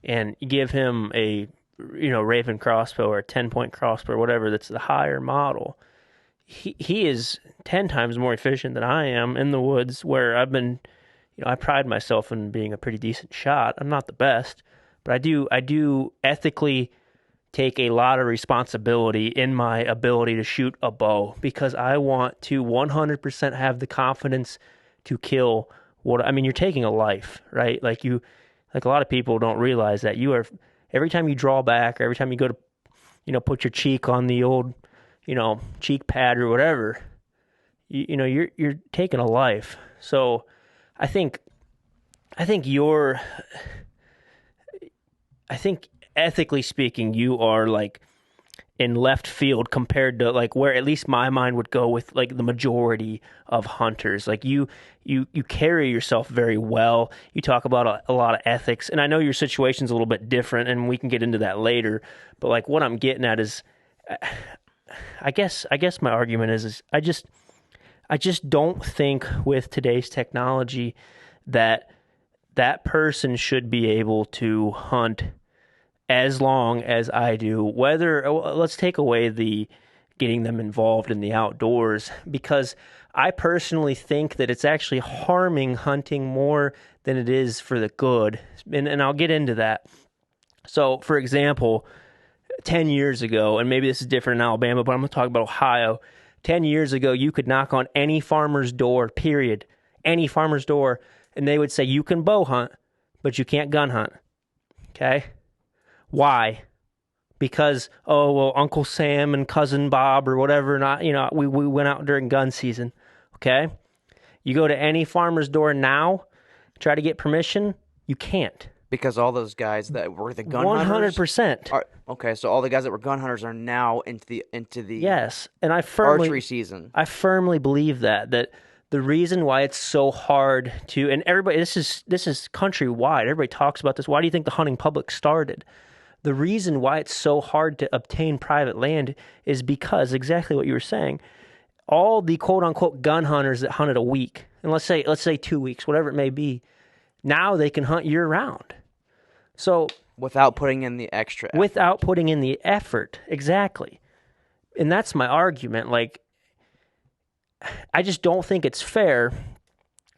and you give him a, Raven crossbow or a 10-point crossbow or whatever that's the higher model. He is 10 times more efficient than I am in the woods, where I've been, I pride myself in being a pretty decent shot. I'm not the best, but I do ethically take a lot of responsibility in my ability to shoot a bow, because I want to 100% have the confidence to kill you're taking a life, right? Like a lot of people don't realize that every time you draw back, or every time you go to, put your cheek on the old, cheek pad or whatever, you're taking a life. So I think ethically speaking, you are like in left field compared to like where at least my mind would go with like the majority of hunters. Like you carry yourself very well. You talk about a lot of ethics, and I know your situation's a little bit different, and we can get into that later. But like what I'm getting at is, I guess my argument is I just don't think with today's technology that person should be able to hunt as long as I do. Let's take away the getting them involved in the outdoors, because I personally think that it's actually harming hunting more than it is for the good. And I'll get into that. So, for example, 10 years ago, and maybe this is different in Alabama, but I'm going to talk about Ohio. 10 years ago, you could knock on any farmer's door, period, any farmer's door, and they would say, you can bow hunt, but you can't gun hunt. Okay? Why? Because, Uncle Sam and Cousin Bob or whatever, we went out during gun season. Okay? You go to any farmer's door now, try to get permission, you can't. Because all those guys that were the gun hunters 100%. Okay, so all the guys that were gun hunters are now into the Yes, and archery season. I firmly believe that the reason why it's so hard to, and everybody, this is countrywide. Everybody talks about this. Why do you think the hunting public started? The reason why it's so hard to obtain private land is because exactly what you were saying. All the quote unquote gun hunters that hunted a week, and let's say 2 weeks, whatever it may be, now they can hunt year round. So without putting in the extra effort. Without putting in the effort. Exactly. And that's my argument. Like, I just don't think it's fair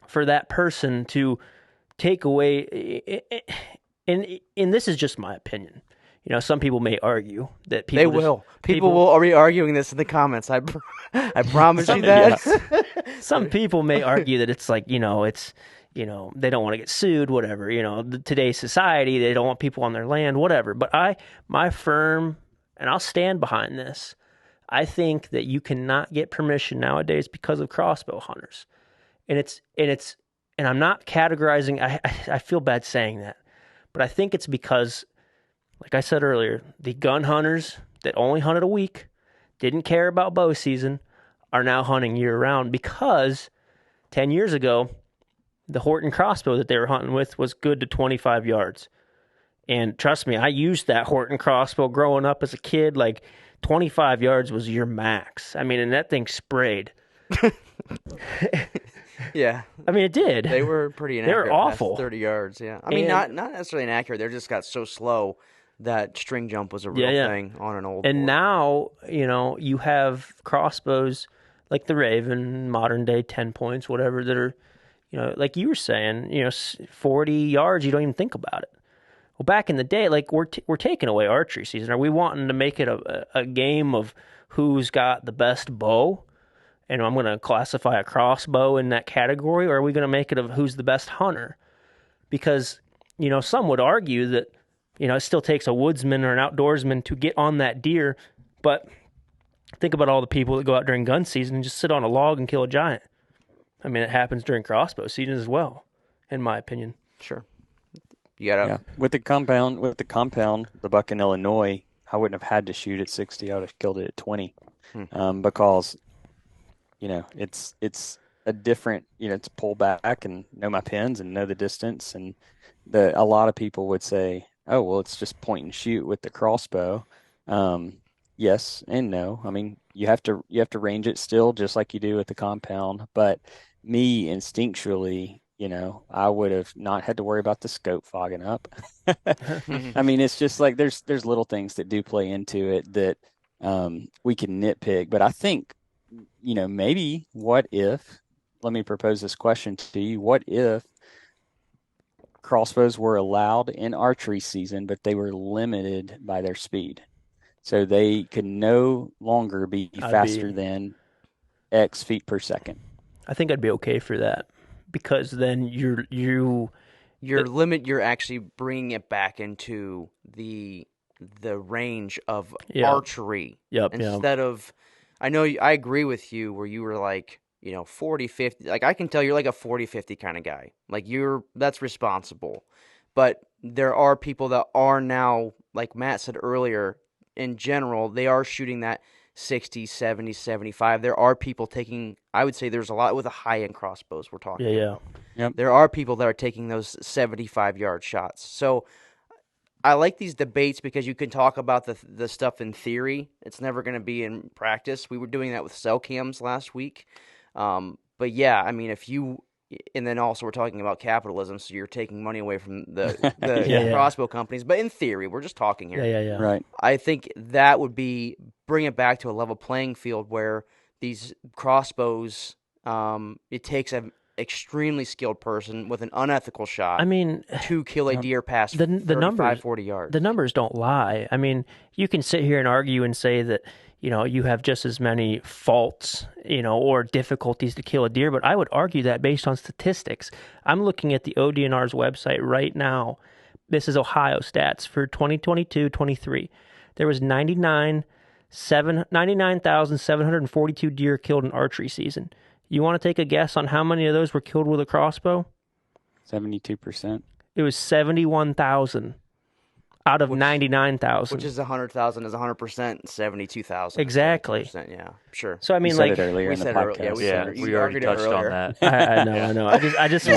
for that person to take away, and this is just my opinion. You know, some people may argue that people They will. People will be arguing this in the comments. I promise you that. Some people may argue that it's like, it's, they don't want to get sued, whatever. Today's society, they don't want people on their land, whatever. But my firm, and I'll stand behind this, I think that you cannot get permission nowadays because of crossbow hunters. And I'm not categorizing, I feel bad saying that, but I think it's because, like I said earlier, the gun hunters that only hunted a week, didn't care about bow season, are now hunting year-round because 10 years ago, the Horton crossbow that they were hunting with was good to 25 yards. And trust me, I used that Horton crossbow growing up as a kid. Like, 25 yards was your max. I mean, and that thing sprayed. Yeah. I mean, it did. They were pretty inaccurate. They were awful. Past 30 yards, yeah. I mean, not necessarily inaccurate. They just got so slow that string jump was a real thing on an old And board. now, you have crossbows like the Raven, modern day 10 points, whatever, that are, like you were saying, 40 yards, you don't even think about it. Well, back in the day, like we're taking away archery season. Are we wanting to make it a game of who's got the best bow? And I'm going to classify a crossbow in that category, or are we going to make it of who's the best hunter? Because, some would argue that, it still takes a woodsman or an outdoorsman to get on that deer, but think about all the people that go out during gun season and just sit on a log and kill a giant. I mean, it happens during crossbow season as well, in my opinion. Sure. You gotta... With the compound, the buck in Illinois, I wouldn't have had to shoot at 60. I would have killed it at 20, because it's a different, it's pull back and know my pins and know the distance. And a lot of people would say, oh, well, it's just point and shoot with the crossbow. Yes and no. I mean, you have to range it still, just like you do with the compound. But me instinctually, I would have not had to worry about the scope fogging up. I mean, it's just like there's little things that do play into it that we can nitpick. But I think, maybe what if, let me propose this question to you. What if crossbows were allowed in archery season, but they were limited by their speed? So they could no longer be faster than X feet per second. I think I'd be okay for that, because then you're actually bringing it back into the range of archery. Instead of, I agree with you where you were like, 40, 50. Like, I can tell you're like a 40, 50 kind of guy. Like, that's responsible. But there are people that are now, like Matt said earlier, in general, they are shooting that 60, 70, 75. There are people taking, I would say there's a lot with the high-end crossbows we're talking about. Yep. There are people that are taking those 75-yard shots. So I like these debates because you can talk about the stuff in theory. It's never going to be in practice. We were doing that with cell cams last week. But yeah, I mean, and then also we're talking about capitalism, so you're taking money away from the crossbow companies. But in theory, we're just talking here. Yeah. Right. I think that would bring it back to a level playing field where these crossbows, it takes an extremely skilled person with an unethical shot. I mean, to kill a deer past the 35, numbers, 40 yards. The numbers don't lie. I mean, you can sit here and argue and say that, you have just as many faults, or difficulties to kill a deer, but I would argue that based on statistics. I'm looking at the ODNR's website right now. This is Ohio stats for 2022-23. There was 99,742 deer killed in archery season. You want to take a guess on how many of those were killed with a crossbow? 72%. It was 71,000 out of 99,000. Which is 100,000 is 100%, 72,000. Exactly. Yeah, sure. So I mean, You said it earlier in the podcast. We already touched on that. I know. I just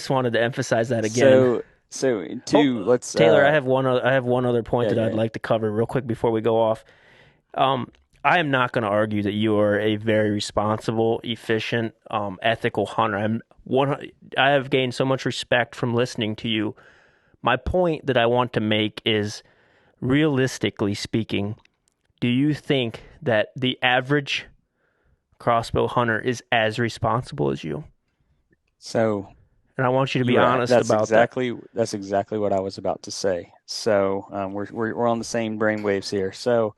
wanted to emphasize that again. So let's Taylor, I have one other point that I'd like to cover real quick before we go off. I am not going to argue that you are a very responsible, efficient, ethical hunter. I have gained so much respect from listening to you. my point that I want to make is, realistically speaking, do you think that the average crossbow hunter is as responsible as you? So And I want you to be honest about that. that's exactly what I was about to say. So we're on the same brain waves here. So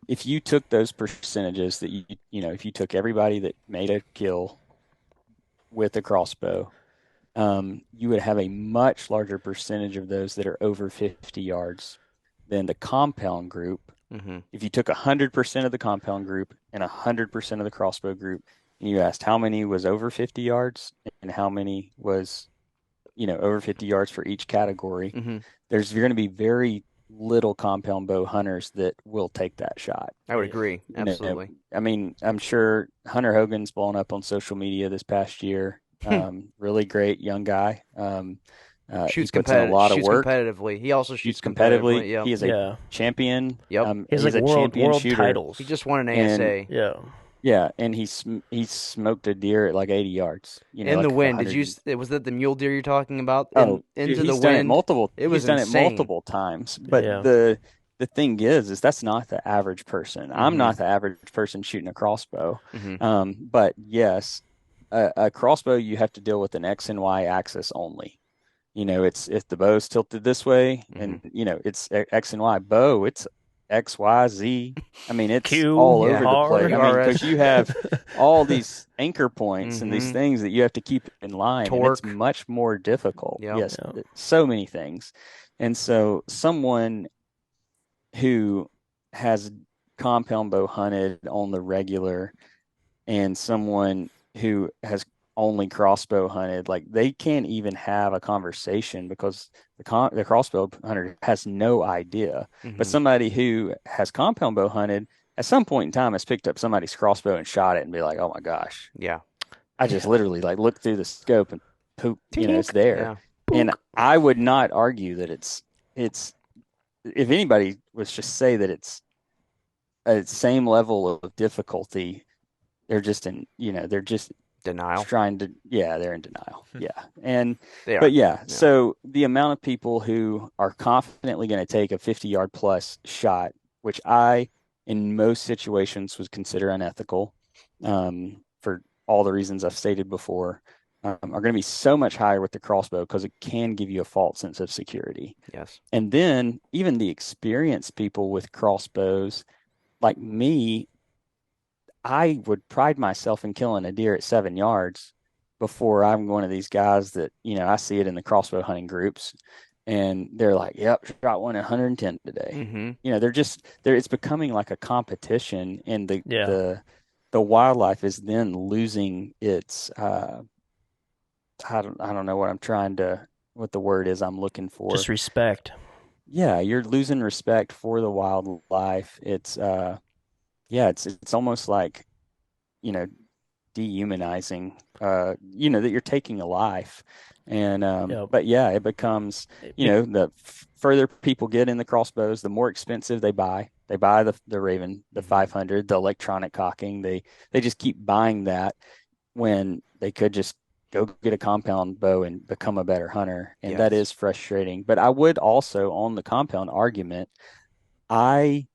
if you took those percentages that if you took everybody that made a kill with a crossbow, you would have a much larger percentage of those that are over 50 yards than the compound group. Mm-hmm. If you took 100% of the compound group and 100% of the crossbow group, and you asked how many was over 50 yards and how many was, over 50 yards for each category, Mm-hmm. there's going to be very little compound bow hunters that will take that shot. I would agree. You know, Absolutely. I mean, I'm sure Hunter Hogan's blown up on social media this past year. Really great young guy. He puts in a lot of work. Competitively. He also shoots Shoots competitively. Yep. He is a champion. Yep. He has he's like a champion world shooter. titles. He just won an ASA. Yeah. Yeah, and he smoked a deer at like 80 yards. In like the wind. 100. Was that the mule deer you're talking about? Into the he's done wind. He's done insane. it multiple times. But Yeah. the thing is that's not the average person. Mm-hmm. I'm not the average person shooting a crossbow. Mm-hmm. But yes, a crossbow, you have to deal with an X and Y axis only. It's if the bow's tilted this way, and it's X and Y. Bow, it's X, Y, Z. I mean, it's Q, all yeah, over the place. I mean, RS. because you have all these anchor points and these Mhm. things that you have to keep in line, and it's Torque. much more difficult. Yep. Yes, Yeah. so many things. And so someone who has compound bow hunted on the regular and someone who has only crossbow hunted, like they can't even have a conversation because the crossbow hunter has no idea. But Mhm. somebody who has compound bow hunted at some point in time has picked up somebody's crossbow and shot it and be like, oh my gosh, Yeah. I just literally like looked through the scope and poop, it's there. Yeah. And I would not argue that it's if anybody was just say that it's a same level of difficulty, they're just Denial. trying to, they're in denial. Yeah. And, They are. but so the amount of people who are confidently going to take a 50-yard plus shot, which I, in most situations, would consider unethical, for all the reasons I've stated before, are going to be so much higher with the crossbow because it can give you a false sense of security. Yes. And then even the experienced people with crossbows, like me, I would pride myself in killing a deer at 7 yards before I'm one of these guys that, I see it in the crossbow hunting groups and they're like, yep, shot one at 110 today. Mm-hmm. It's becoming like a competition, and the wildlife is then losing its, I don't know what the word is I'm looking for. Just respect. Yeah, you're losing respect for the wildlife. It's it's almost like, dehumanizing, that you're taking a life. And, but it becomes, the further people get in the crossbows, the more expensive they buy. They buy the Raven, the 500, the electronic cocking. They just keep buying that when they could just go get a compound bow and become a better hunter. And that is frustrating. But I would also, on the compound argument, I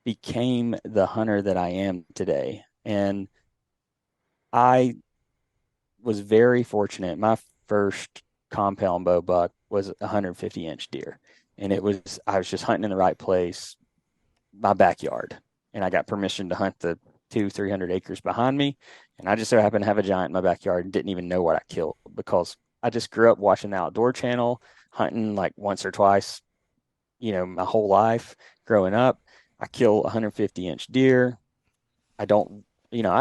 became the hunter that I am today. And I was very fortunate. My first compound bow buck was a 150-inch deer. And I was just hunting in the right place, my backyard. And I got permission to hunt the 200-300 acres behind me. And I just so happened to have a giant in my backyard and didn't even know what I killed because I just grew up watching the Outdoor Channel, hunting like once or twice, my whole life growing up. I kill a 150-inch deer. I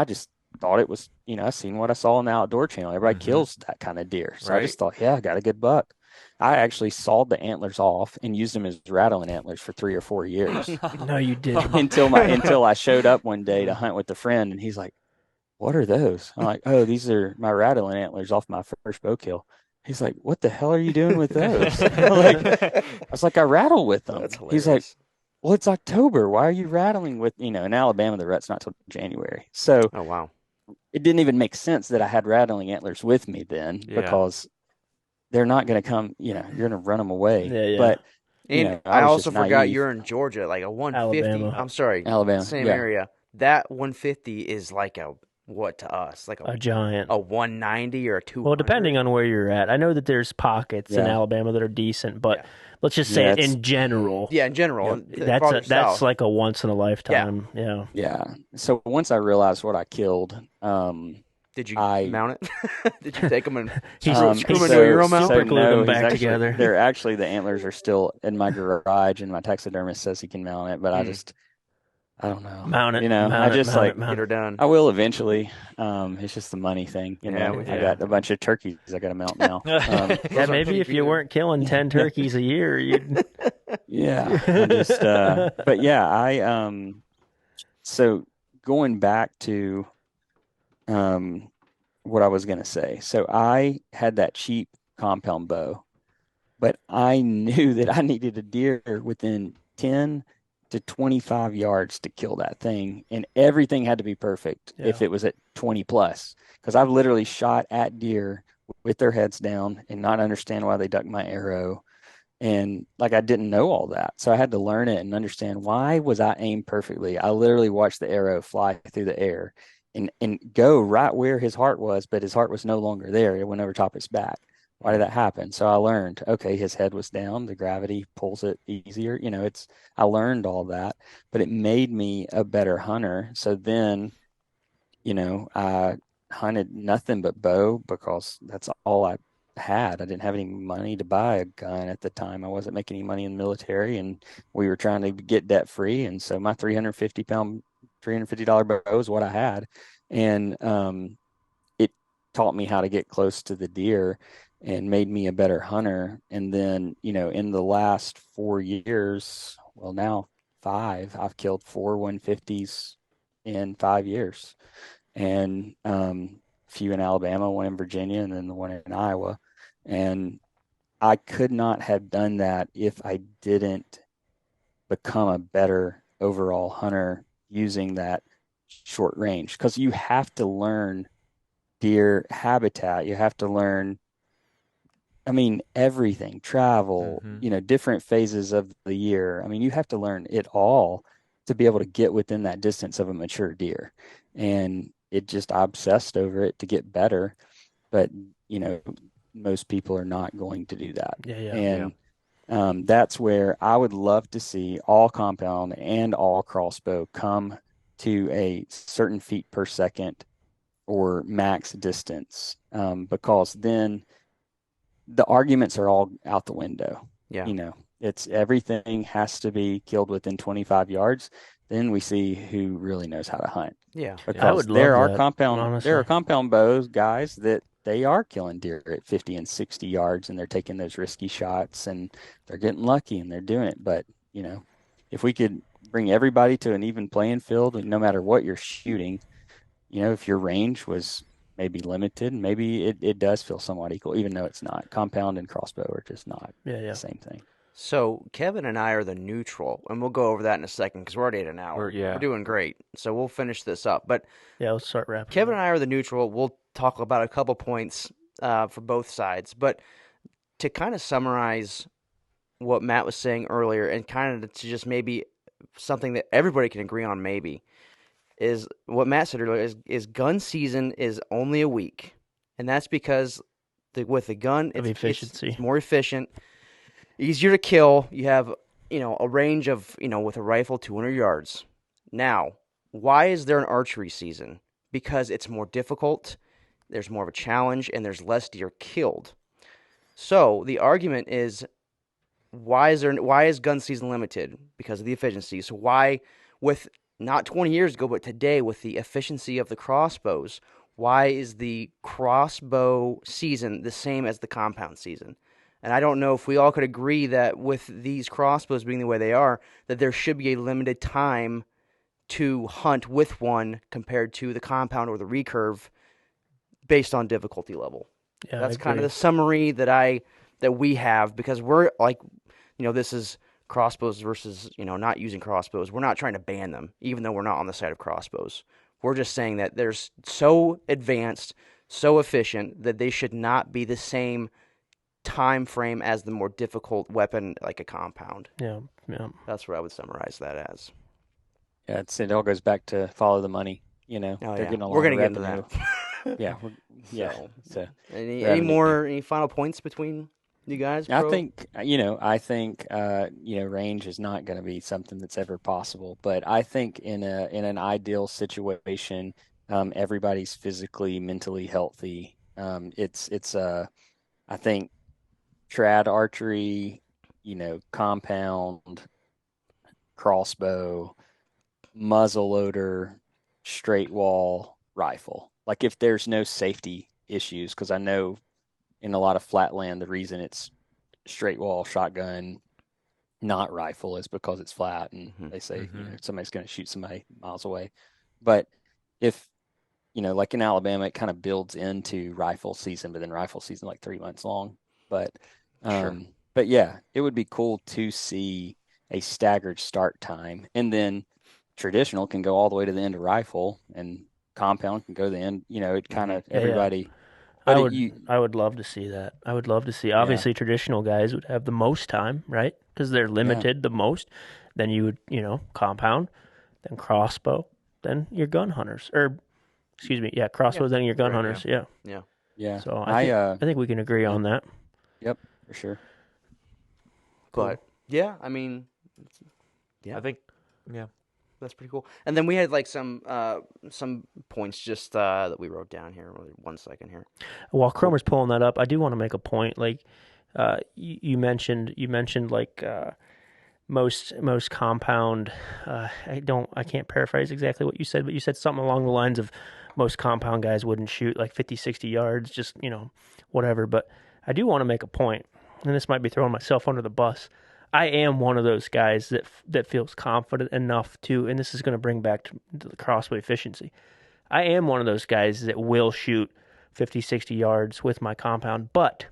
just thought it was, I seen what I saw on the Outdoor Channel. Everybody kills that kind of deer. So I just thought, I got a good buck. I actually sawed the antlers off and used them as rattling antlers for 3 or 4 years. No, you didn't. until I showed up one day to hunt with a friend, and he's like, "What are those?" I'm like, "Oh, these are my rattling antlers off my first bow kill." He's like, "What the hell are you doing with those?" I was like, "I rattle with them." That's hilarious. He's like, "Well, it's October. Why are you rattling with, in Alabama, the rut's not till January." So Oh, wow. it didn't even make sense that I had rattling antlers with me then because they're not going to come, you're going to run them away. Yeah, yeah. But, And I I was also just forgot naive. you're in Georgia, like a 150. Alabama. I'm sorry, Alabama. same Yeah. area. That 150 is like a what to us? Like A giant. a 190 or a 200. Well, depending on where you're at. I know that there's pockets in Yeah. Alabama that are decent, but Yeah. let's just say Yeah, it in general. Yeah, in general, That's farther south. like a once in a lifetime. Yeah. Yeah. So once I realized what I killed, Did you I mount it? Did you take them and He's screw them into a Euro mount? super glued them he's back actually, together. They're actually, the antlers are still in my garage, and my taxidermist says he can mount it, but I don't know. Mount it. I Mount it. just Mount like it. Mount Get her it. done. I will eventually. It's just the money thing, Yeah, I got a bunch of turkeys I got to mount now. Yeah, maybe if you weren't killing 10 turkeys a year, you'd. Yeah, I just but yeah, so going back to what I was going to say. So I had that cheap compound bow, but I knew that I needed a deer within 10 to 25 yards to kill that thing, and everything had to be perfect if it was at 20 plus, because I've literally shot at deer with their heads down and not understand why they ducked my arrow. And like, I didn't know all that. So I had to learn it and understand, why was I aimed perfectly? I literally watched the arrow fly through the air and go right where his heart was, but his heart was no longer there. It went over top his back. Why did that happen? So I learned, okay, his head was down, the gravity pulls it easier. I learned all that, but it made me a better hunter. So then, I hunted nothing but bow, because that's all I had. I didn't have any money to buy a gun at the time. I wasn't making any money in the military, and we were trying to get debt free. And so my $350 bow is what I had. And it taught me how to get close to the deer and made me a better hunter. And then, in the last 4 years, well, now 5, I've killed 4 150s in 5 years. And a few in Alabama, one in Virginia, and then the one in Iowa. And I could not have done that if I didn't become a better overall hunter using that short range, because you have to learn deer habitat. You have to learn, everything, travel, different phases of the year. You have to learn it all to be able to get within that distance of a mature deer. And I obsessed over it to get better. But, most people are not going to do that. Yeah. And that's where I would love to see all compound and all crossbow come to a certain feet per second or max distance, because then the arguments are all out the window. Yeah. It's everything has to be killed within 25 yards. Then we see who really knows how to hunt. Yeah. Because I would there love are that, honestly. there are compound bows guys that they are killing deer at 50 and 60 yards, and they're taking those risky shots, and they're getting lucky, and they're doing it. But, if we could bring everybody to an even playing field, no matter what you're shooting, if your range was maybe limited, maybe it does feel somewhat equal, even though it's not. Compound and crossbow are just not the same thing. So Kevin and I are the neutral, and we'll go over that in a second because we're already at an hour. We're doing great, so we'll finish this up. But let's start wrapping. Kevin and I are the neutral. We'll talk about a couple points for both sides. But to kind of summarize what Matt was saying earlier, and kind of to just maybe something that everybody can agree on, maybe, is what Matt said earlier, is gun season is only a week. And that's because with the gun, it's more efficient, easier to kill. You have, a range of, with a rifle, 200 yards. Now, why is there an archery season? Because it's more difficult, there's more of a challenge, and there's less deer killed. So the argument is, why is gun season limited? Because of the efficiency. So why, with not 20 years ago, but today, with the efficiency of the crossbows, why is the crossbow season the same as the compound season? And I don't know if we all could agree that with these crossbows being the way they are, that there should be a limited time to hunt with one compared to the compound or the recurve based on difficulty level. Yeah, that's kind of the summary that we have, because we're like, this is crossbows versus, not using crossbows. We're not trying to ban them, even though we're not on the side of crossbows. We're just saying that they're so advanced, so efficient, that they should not be the same time frame as the more difficult weapon, like a compound. Yeah, yeah. That's what I would summarize that as. Yeah, it all goes back to follow the money. Oh They're yeah, getting a we're lot of gonna get into revenue. that. Yeah, yeah. So, So any revenue. more any final points between you guys, I pro? think, range is not going to be something that's ever possible. But I think in an ideal situation, everybody's physically, mentally healthy. I think trad archery, compound, crossbow, muzzle loader, straight wall, rifle. Like if there's no safety issues, because I know in a lot of flat land, the reason it's straight wall shotgun, not rifle, is because it's flat, and Mm-hmm. they say Mm-hmm. somebody's going to shoot somebody miles away. But if like in Alabama, it kind of builds into rifle season, but then rifle season like 3 months long. But Sure. but yeah, it would be cool to see a staggered start time, and then traditional can go all the way to the end of rifle, and compound can go to the end. It kind Mm-hmm. of Yeah, yeah. everybody. But I would love to see that. I would love to see. yeah, Obviously, traditional guys would have the most time, right? Because they're yeah, limited the most. Then you would, compound, then crossbow, then your gun hunters, or excuse me, yeah, crossbow, then your gun Right, hunters. Yeah. yeah. yeah. So I think we can agree Yeah, on that. yep, for sure. Cool. But yeah, I mean, yeah, I think, yeah. that's pretty cool. And then we had like some points just that we wrote down here. 1 second here. While Cromer's pulling that up, I do want to make a point. Like, you mentioned like most compound. I can't paraphrase exactly what you said, but you said something along the lines of most compound guys wouldn't shoot like 50, 60 yards, just whatever. But I do want to make a point, and this might be throwing myself under the bus. I am one of those guys that feels confident enough to, and this is going to bring back to the crossbow efficiency. I am one of those guys that will shoot 50, 60 yards with my compound. But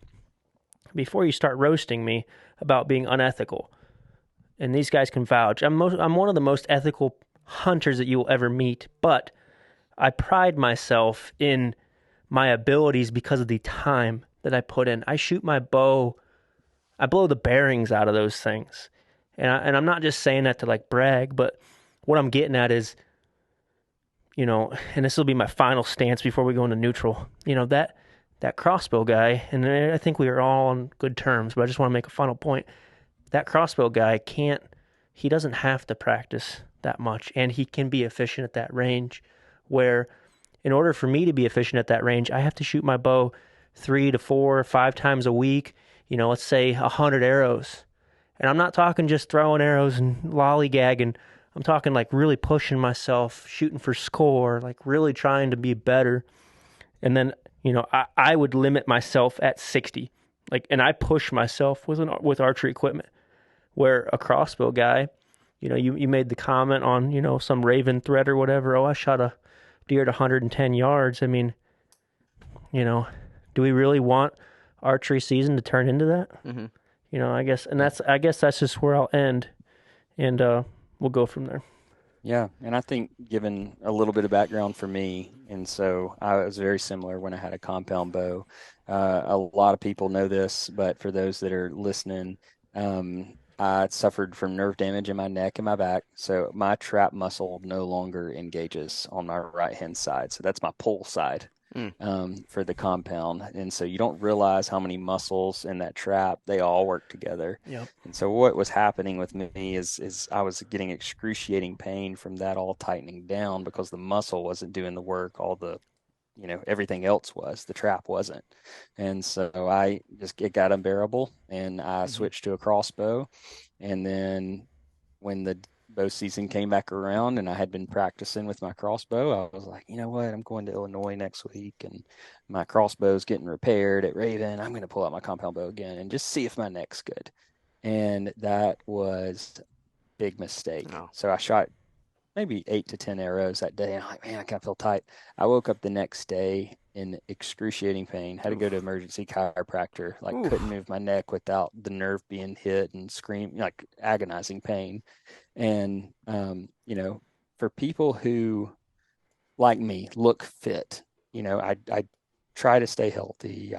before you start roasting me about being unethical, and these guys can vouch, I'm one of the most ethical hunters that you will ever meet, but I pride myself in my abilities because of the time that I put in. I shoot my bow, I blow the bearings out of those things. And I'm not just saying that to like brag, but what I'm getting at is, and this will be my final stance before we go into neutral. That crossbow guy, and I think we are all on good terms, but I just want to make a final point. That crossbow guy he doesn't have to practice that much, and he can be efficient at that range, where in order for me to be efficient at that range, I have to shoot my bow 3 to 4 or 5 times a week, let's say 100 arrows. And I'm not talking just throwing arrows and lollygagging. I'm talking like really pushing myself, shooting for score, like really trying to be better. And then, I would limit myself at 60. And I push myself with archery equipment. Where a crossbow guy, you made the comment on, some Raven thread or whatever. Oh, I shot a deer at 110 yards. I mean, do we really want archery season to turn into that? Mm-hmm. I guess that's just where I'll end, and we'll go from there. Yeah, and I think given a little bit of background for me, and so I was very similar when I had a compound bow. A lot of people know this, but for those that are listening, I suffered from nerve damage in my neck and my back, so my trap muscle no longer engages on my right hand side. So that's my pull side. For the compound. And so you don't realize how many muscles in that trap, they all work together. Yep. And so what was happening with me is I was getting excruciating pain from that all tightening down because the muscle wasn't doing the work. All the, everything else was, the trap wasn't. And so it got unbearable, and I switched to a crossbow. And then when the bow season came back around and I had been practicing with my crossbow, I was like, you know what? I'm going to Illinois next week, and my crossbow's getting repaired at Raven. I'm going to pull out my compound bow again and just see if my neck's good. And that was a big mistake. Oh. So I shot maybe 8 to 10 arrows that day. And I'm like, man, I kind of feel tight. I woke up the next day in excruciating pain, had to go to emergency chiropractor, couldn't move my neck without the nerve being hit and scream, like agonizing pain. And, for people who, like me, look fit, I try to stay healthy.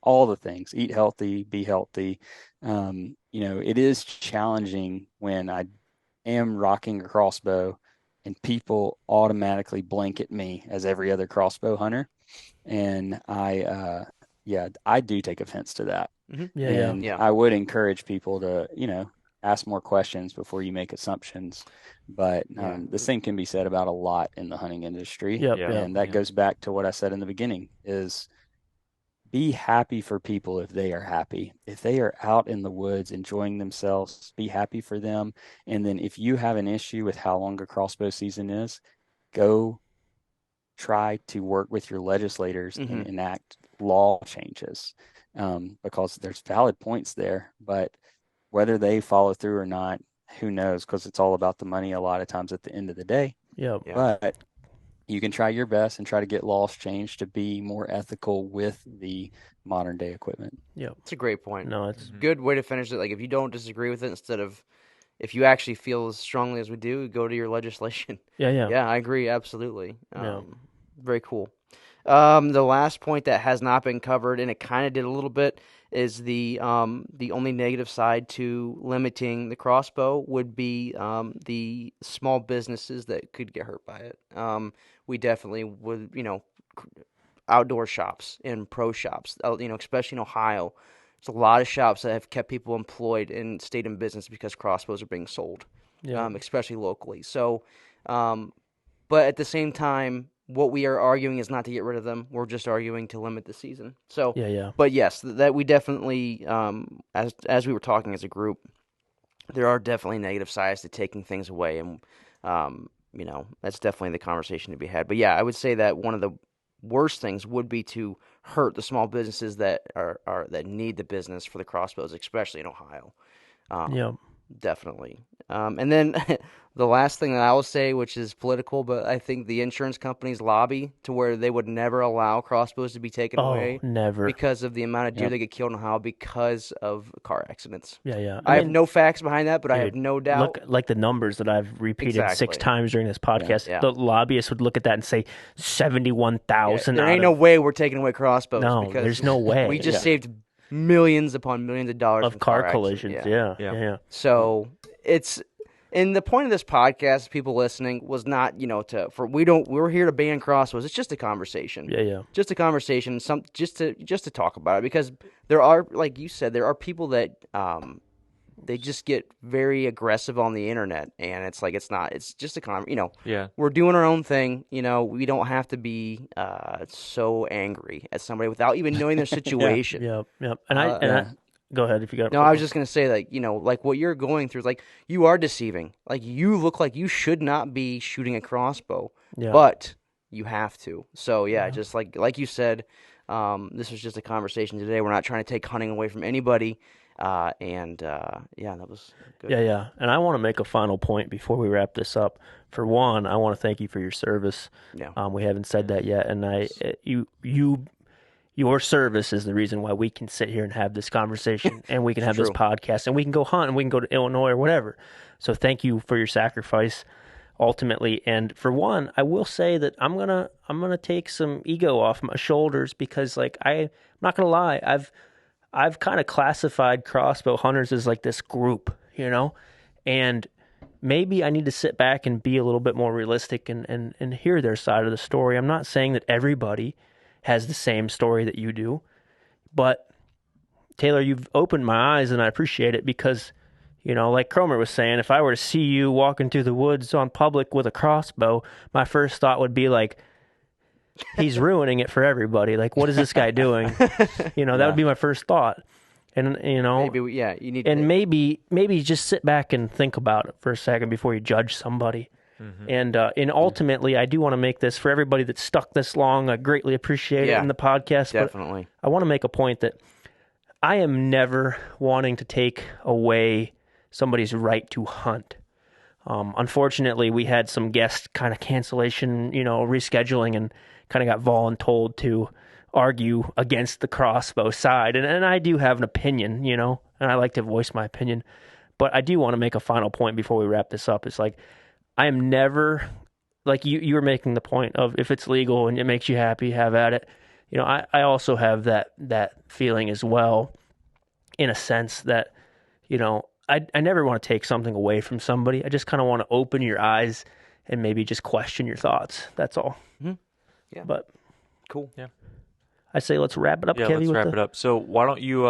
all the things, eat healthy, be healthy. It is challenging when I am rocking a crossbow and people automatically blanket me as every other crossbow hunter. And I do take offense to that. And Yeah. I would encourage people to, ask more questions before you make assumptions. But the same can be said about a lot in the hunting industry. Yep, Yeah. And that goes back to what I said in the beginning is be happy for people if they are happy. If they are out in the woods enjoying themselves, be happy for them. And then if you have an issue with how long a crossbow season is, go try to work with your legislators and enact law changes, because there's valid points there. But whether they follow through or not, who knows? Because it's all about the money a lot of times at the end of the day. Yep. Yeah. But you can try your best and try to get laws changed to be more ethical with the modern day equipment. Yep. It's a great point. No, it's Good way to finish it. Like if you don't disagree with it, instead of if you actually feel as strongly as we do, go to your legislation. yeah. Yeah, I agree absolutely. Yeah. Very cool. The last point that has not been covered, and it kind of did a little bit, is the only negative side to limiting the crossbow would be the small businesses that could get hurt by it. We definitely would, outdoor shops and pro shops, especially in Ohio. There's a lot of shops that have kept people employed and stayed in business because crossbows are being sold, especially locally. So, but at the same time, what we are arguing is not to get rid of them. We're just arguing to limit the season. So, yeah. But yes, that we definitely, as we were talking as a group, there are definitely negative sides to taking things away, and that's definitely the conversation to be had. But yeah, I would say that one of the worst things would be to hurt the small businesses that are that need the business for the crossbows, especially in Ohio. Yep. Definitely. And then the last thing that I will say, which is political, but I think the insurance companies lobby to where they would never allow crossbows to be taken away. Never. Because of the amount of deer that get killed in Ohio because of car accidents. Yeah. I have no facts behind that, but I have no doubt. Look, like the numbers that I've repeated 6 times during this podcast, Yeah. the lobbyists would look at that and say 71,000. There ain't no way we're taking away crossbows. No, because there's no way. We just saved millions upon millions of dollars of from car collisions. accidents. Yeah. So it's, and the point of this podcast, people listening, was not we're here to ban crossbows. It's just a conversation. Yeah. Just a conversation. Just to talk about it, because there are, like you said, there are people that they just get very aggressive on the internet, and it's like it's just a we're doing our own thing. We don't have to be so angry at somebody without even knowing their situation. Yep. And I go ahead if you got. No, I was just gonna say, like what you're going through, like you are deceiving. Like you look like you should not be shooting a crossbow, but you have to. So just like you said, this was just a conversation today. We're not trying to take hunting away from anybody. That was good. Yeah. And I want to make a final point before we wrap this up. For one, I want to thank you for your service. Yeah. We haven't said that yet, and your service is the reason why we can sit here and have this conversation, and we can have this podcast, and we can go hunt, and we can go to Illinois or whatever. So thank you for your sacrifice, ultimately. And for one, I will say that I'm gonna take some ego off my shoulders, because I'm not gonna lie, I've kind of classified crossbow hunters as like this group, and maybe I need to sit back and be a little bit more realistic and hear their side of the story. I'm not saying that everybody has the same story that you do, but Taylor, you've opened my eyes, and I appreciate it, because, like Cromer was saying, if I were to see you walking through the woods on public with a crossbow, my first thought would be like, he's ruining it for everybody. Like, what is this guy doing? That would be my first thought. And maybe you need, and maybe just sit back and think about it for a second before you judge somebody. And ultimately, I do want to make this, for everybody that's stuck this long, I greatly appreciate it in the podcast. Definitely. But I want to make a point that I am never wanting to take away somebody's right to hunt. Unfortunately, we had some guest kind of cancellation, rescheduling, and kind of got voluntold to argue against the crossbow side. And I do have an opinion, and I like to voice my opinion. But I do want to make a final point before we wrap this up. It's like, I am never, like you were making the point of, if it's legal and it makes you happy, have at it. I also have that feeling as well, in a sense that, I never want to take something away from somebody. I just kind of want to open your eyes and maybe just question your thoughts. That's all. Mhm. Yeah. But Cool. Yeah. I say let's wrap it up, Yeah, Kevy, let's with wrap it up. So why don't you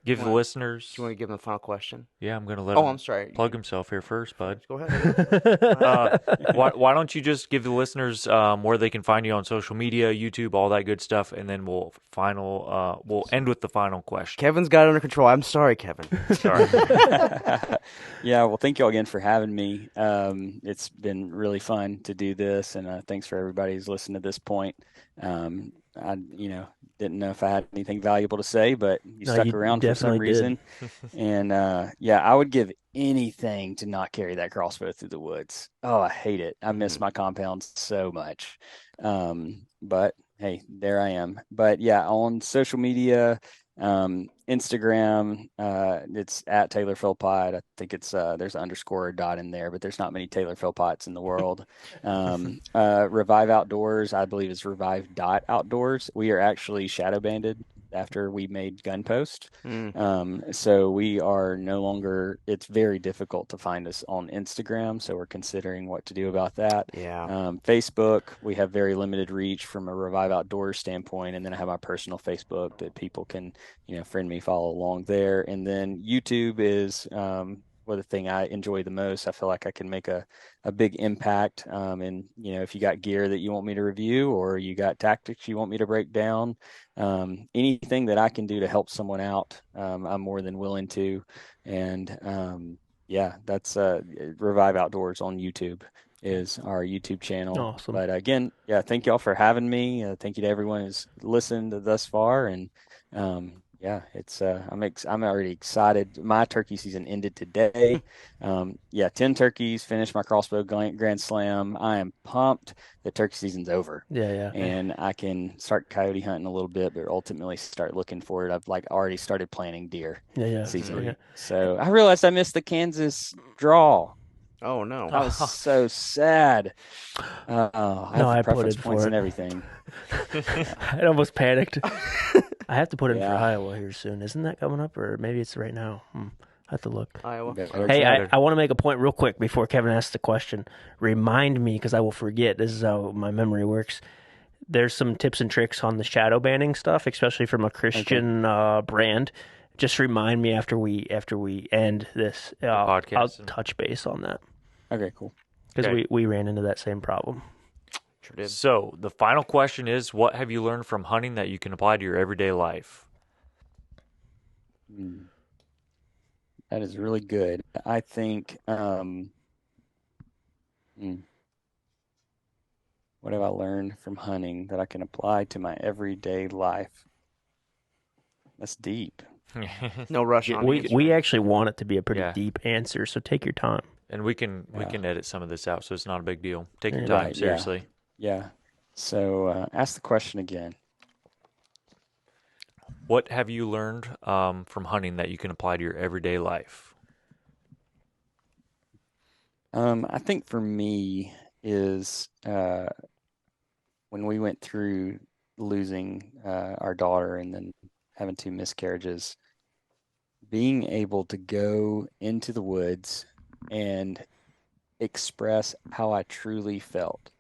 give the Wanna- listeners? Do you want to give him a final question? Yeah, I'm gonna let Oh, him I'm sorry. plug himself here first, bud. Go ahead. Why don't you just give the listeners where they can find you on social media, YouTube, all that good stuff, and then we'll end with the final question. Kevin's got it under control. I'm sorry, Kevin. Sorry. Yeah, well, thank you all again for having me. It's been really fun to do this, and thanks for everybody who's listened to this point. I, didn't know if I had anything valuable to say, but you No, stuck you around for some definitely did. reason. And yeah, I would give anything to not carry that crossbow through the woods. Oh, I hate it. I miss my compound so much. But hey, there I am. But yeah, on social media, Instagram, it's at Taylor Philpot. I think it's there's an underscore or dot in there, but there's not many Taylor Philpots in the world. Revive Outdoors, I believe is Revive dot Outdoors. We are actually shadow banded after we made Gunpost. So we are no longer, it's very difficult to find us on Instagram. So we're considering what to do about that. Yeah. Facebook, we have very limited reach from a Revive Outdoors standpoint. And then I have my personal Facebook that people can, friend me, follow along there. And then YouTube is, the thing I enjoy the most. I feel like I can make a big impact. And, if you got gear that you want me to review or you got tactics you want me to break down, anything that I can do to help someone out, I'm more than willing to. And yeah, that's Revive Outdoors on YouTube is our YouTube channel. Awesome. But again, yeah, thank y'all for having me. Thank you to everyone who's listened thus far. And yeah, it's I'm already excited. My turkey season ended today. Yeah, 10 turkeys, finished my crossbow grand slam. I am pumped that turkey season's over. Yeah. And I can start coyote hunting a little bit, but ultimately start looking for it. I've already started planning deer Yeah. season. Yeah. So I realized I missed the Kansas draw. Oh no. I was so sad. I have I the put preference it points for and it. everything. I almost panicked. I have to put in for Yeah. Iowa here soon. Isn't that coming up, or maybe it's right now? I have to look. Iowa. Very Hey, excited. I want to make a point real quick before Kevin asks the question. Remind me, because I will forget. This is how my memory works. There's some tips and tricks on the shadow banning stuff, especially from a Christian brand. Just remind me after we end this. I'll podcast. touch base on that Okay, cool. because Okay. we ran into that same problem. Sure did. So the final question is, what have you learned from hunting that you can apply to your everyday life? That is really good. I think, what have I learned from hunting that I can apply to my everyday life? That's deep. No rush on We answering. actually want it to be a pretty Yeah. deep answer, so take your time. And we can edit some of this out, so it's not a big deal. Take your time, Right, yeah. seriously. Yeah. So ask the question again. What have you learned from hunting that you can apply to your everyday life? I think for me is when we went through losing our daughter and then having 2 miscarriages, being able to go into the woods and express how I truly felt.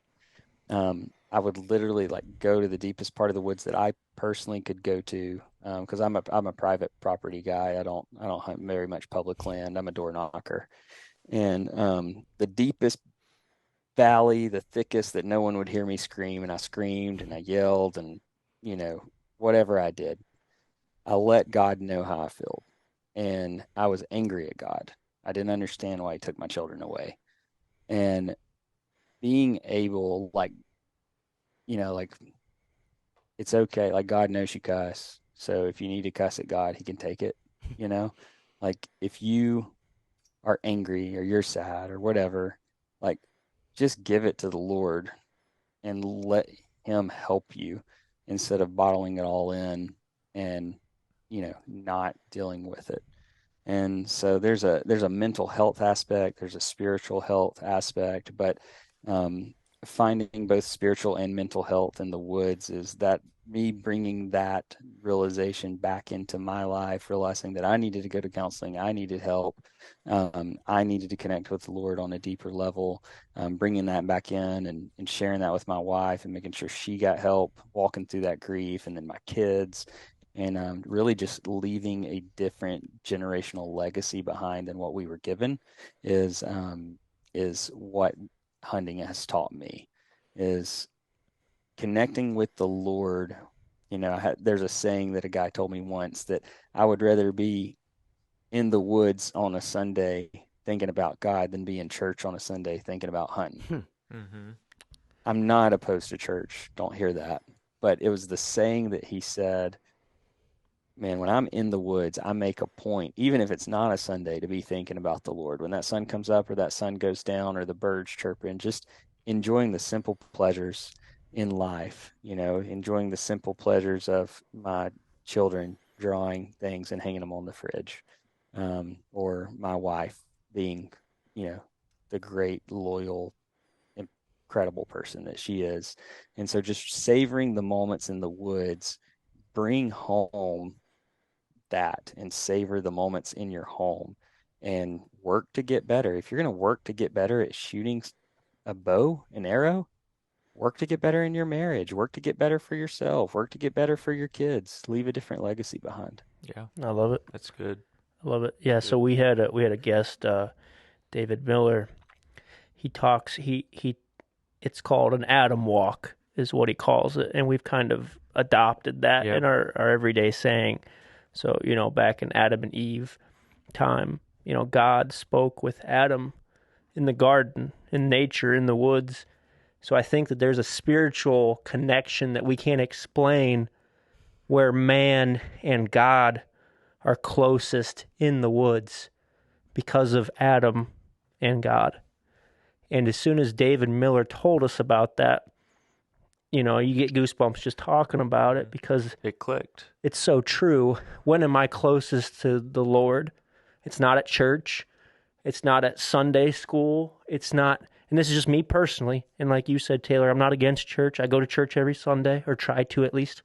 I would literally go to the deepest part of the woods that I personally could go to, because I'm a private property guy. I don't hunt very much public land. I'm a door knocker, and the deepest valley, the thickest that no one would hear me scream, and I screamed and I yelled and whatever I did, I let God know how I felt, and I was angry at God. I didn't understand why He took my children away, and being able it's okay. God knows you cuss. So if you need to cuss at God, He can take it, if you are angry or you're sad or whatever, just give it to the Lord and let Him help you instead of bottling it all in and, not dealing with it. And so there's a mental health aspect, there's a spiritual health aspect, but finding both spiritual and mental health in the woods is that me bringing that realization back into my life, realizing that I needed to go to counseling, I needed help, I needed to connect with the Lord on a deeper level, bringing that back in and sharing that with my wife and making sure she got help walking through that grief, and then my kids, and really just leaving a different generational legacy behind than what we were given is what hunting has taught me, is connecting with the Lord. There's a saying that a guy told me once, that I would rather be in the woods on a Sunday thinking about God than be in church on a Sunday thinking about hunting. Mm-hmm. I'm not opposed to church. Don't hear that. But it was the saying that he said, man, when I'm in the woods, I make a point, even if it's not a Sunday, to be thinking about the Lord. When that sun comes up or that sun goes down or the birds chirping, just enjoying the simple pleasures in life, enjoying the simple pleasures of my children drawing things and hanging them on the fridge, or my wife being, the great, loyal, incredible person that she is. And so just savoring the moments in the woods, bring home that and savor the moments in your home and work to get better. If you're going to work to get better at shooting a bow, an arrow, work to get better in your marriage, work to get better for yourself, work to get better for your kids, leave a different legacy behind. Yeah, I love it. that's good. I love it. Yeah. So we had a guest, David Miller. He talks. He. It's called an Adam walk, is what he calls it, and we've kind of adopted that in our everyday saying. So back in Adam and Eve time, God spoke with Adam in the garden, in nature, in the woods. So I think that there's a spiritual connection that we can't explain, where man and God are closest in the woods because of Adam and God. And as soon as David Miller told us about that, you get goosebumps just talking about it, because It clicked. it's so true. When am I closest to the Lord? It's not at church. It's not at Sunday school. It's not, and this is just me personally. And like you said, Taylor, I'm not against church. I go to church every Sunday, or try to at least.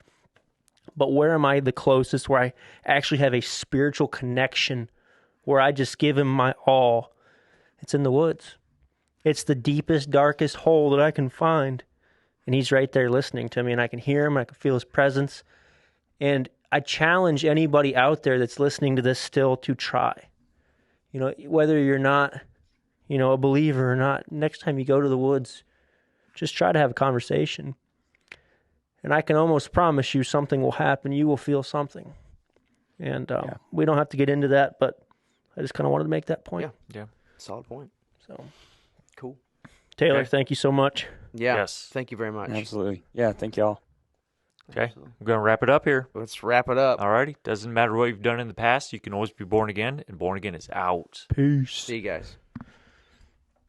But where am I the closest, where I actually have a spiritual connection, where I just give him my all? It's in the woods. It's the deepest, darkest hole that I can find. And he's right there listening to me, and I can hear him. I can feel his presence. And I challenge anybody out there that's listening to this still to try. Whether you're not, a believer or not, next time you go to the woods, just try to have a conversation. And I can almost promise you something will happen. You will feel something. And we don't have to get into that, but I just kind of wanted to make that point. Yeah. Solid point. So, Cool. Taylor, Okay. thank you so much. Yeah. Yes. Thank you very much. Absolutely. Yeah. Thank y'all. Okay. Absolutely. I'm going to wrap it up here. Let's wrap it up. Alrighty. Doesn't matter what you've done in the past. You can always be born again, and born again is out. Peace. See you guys.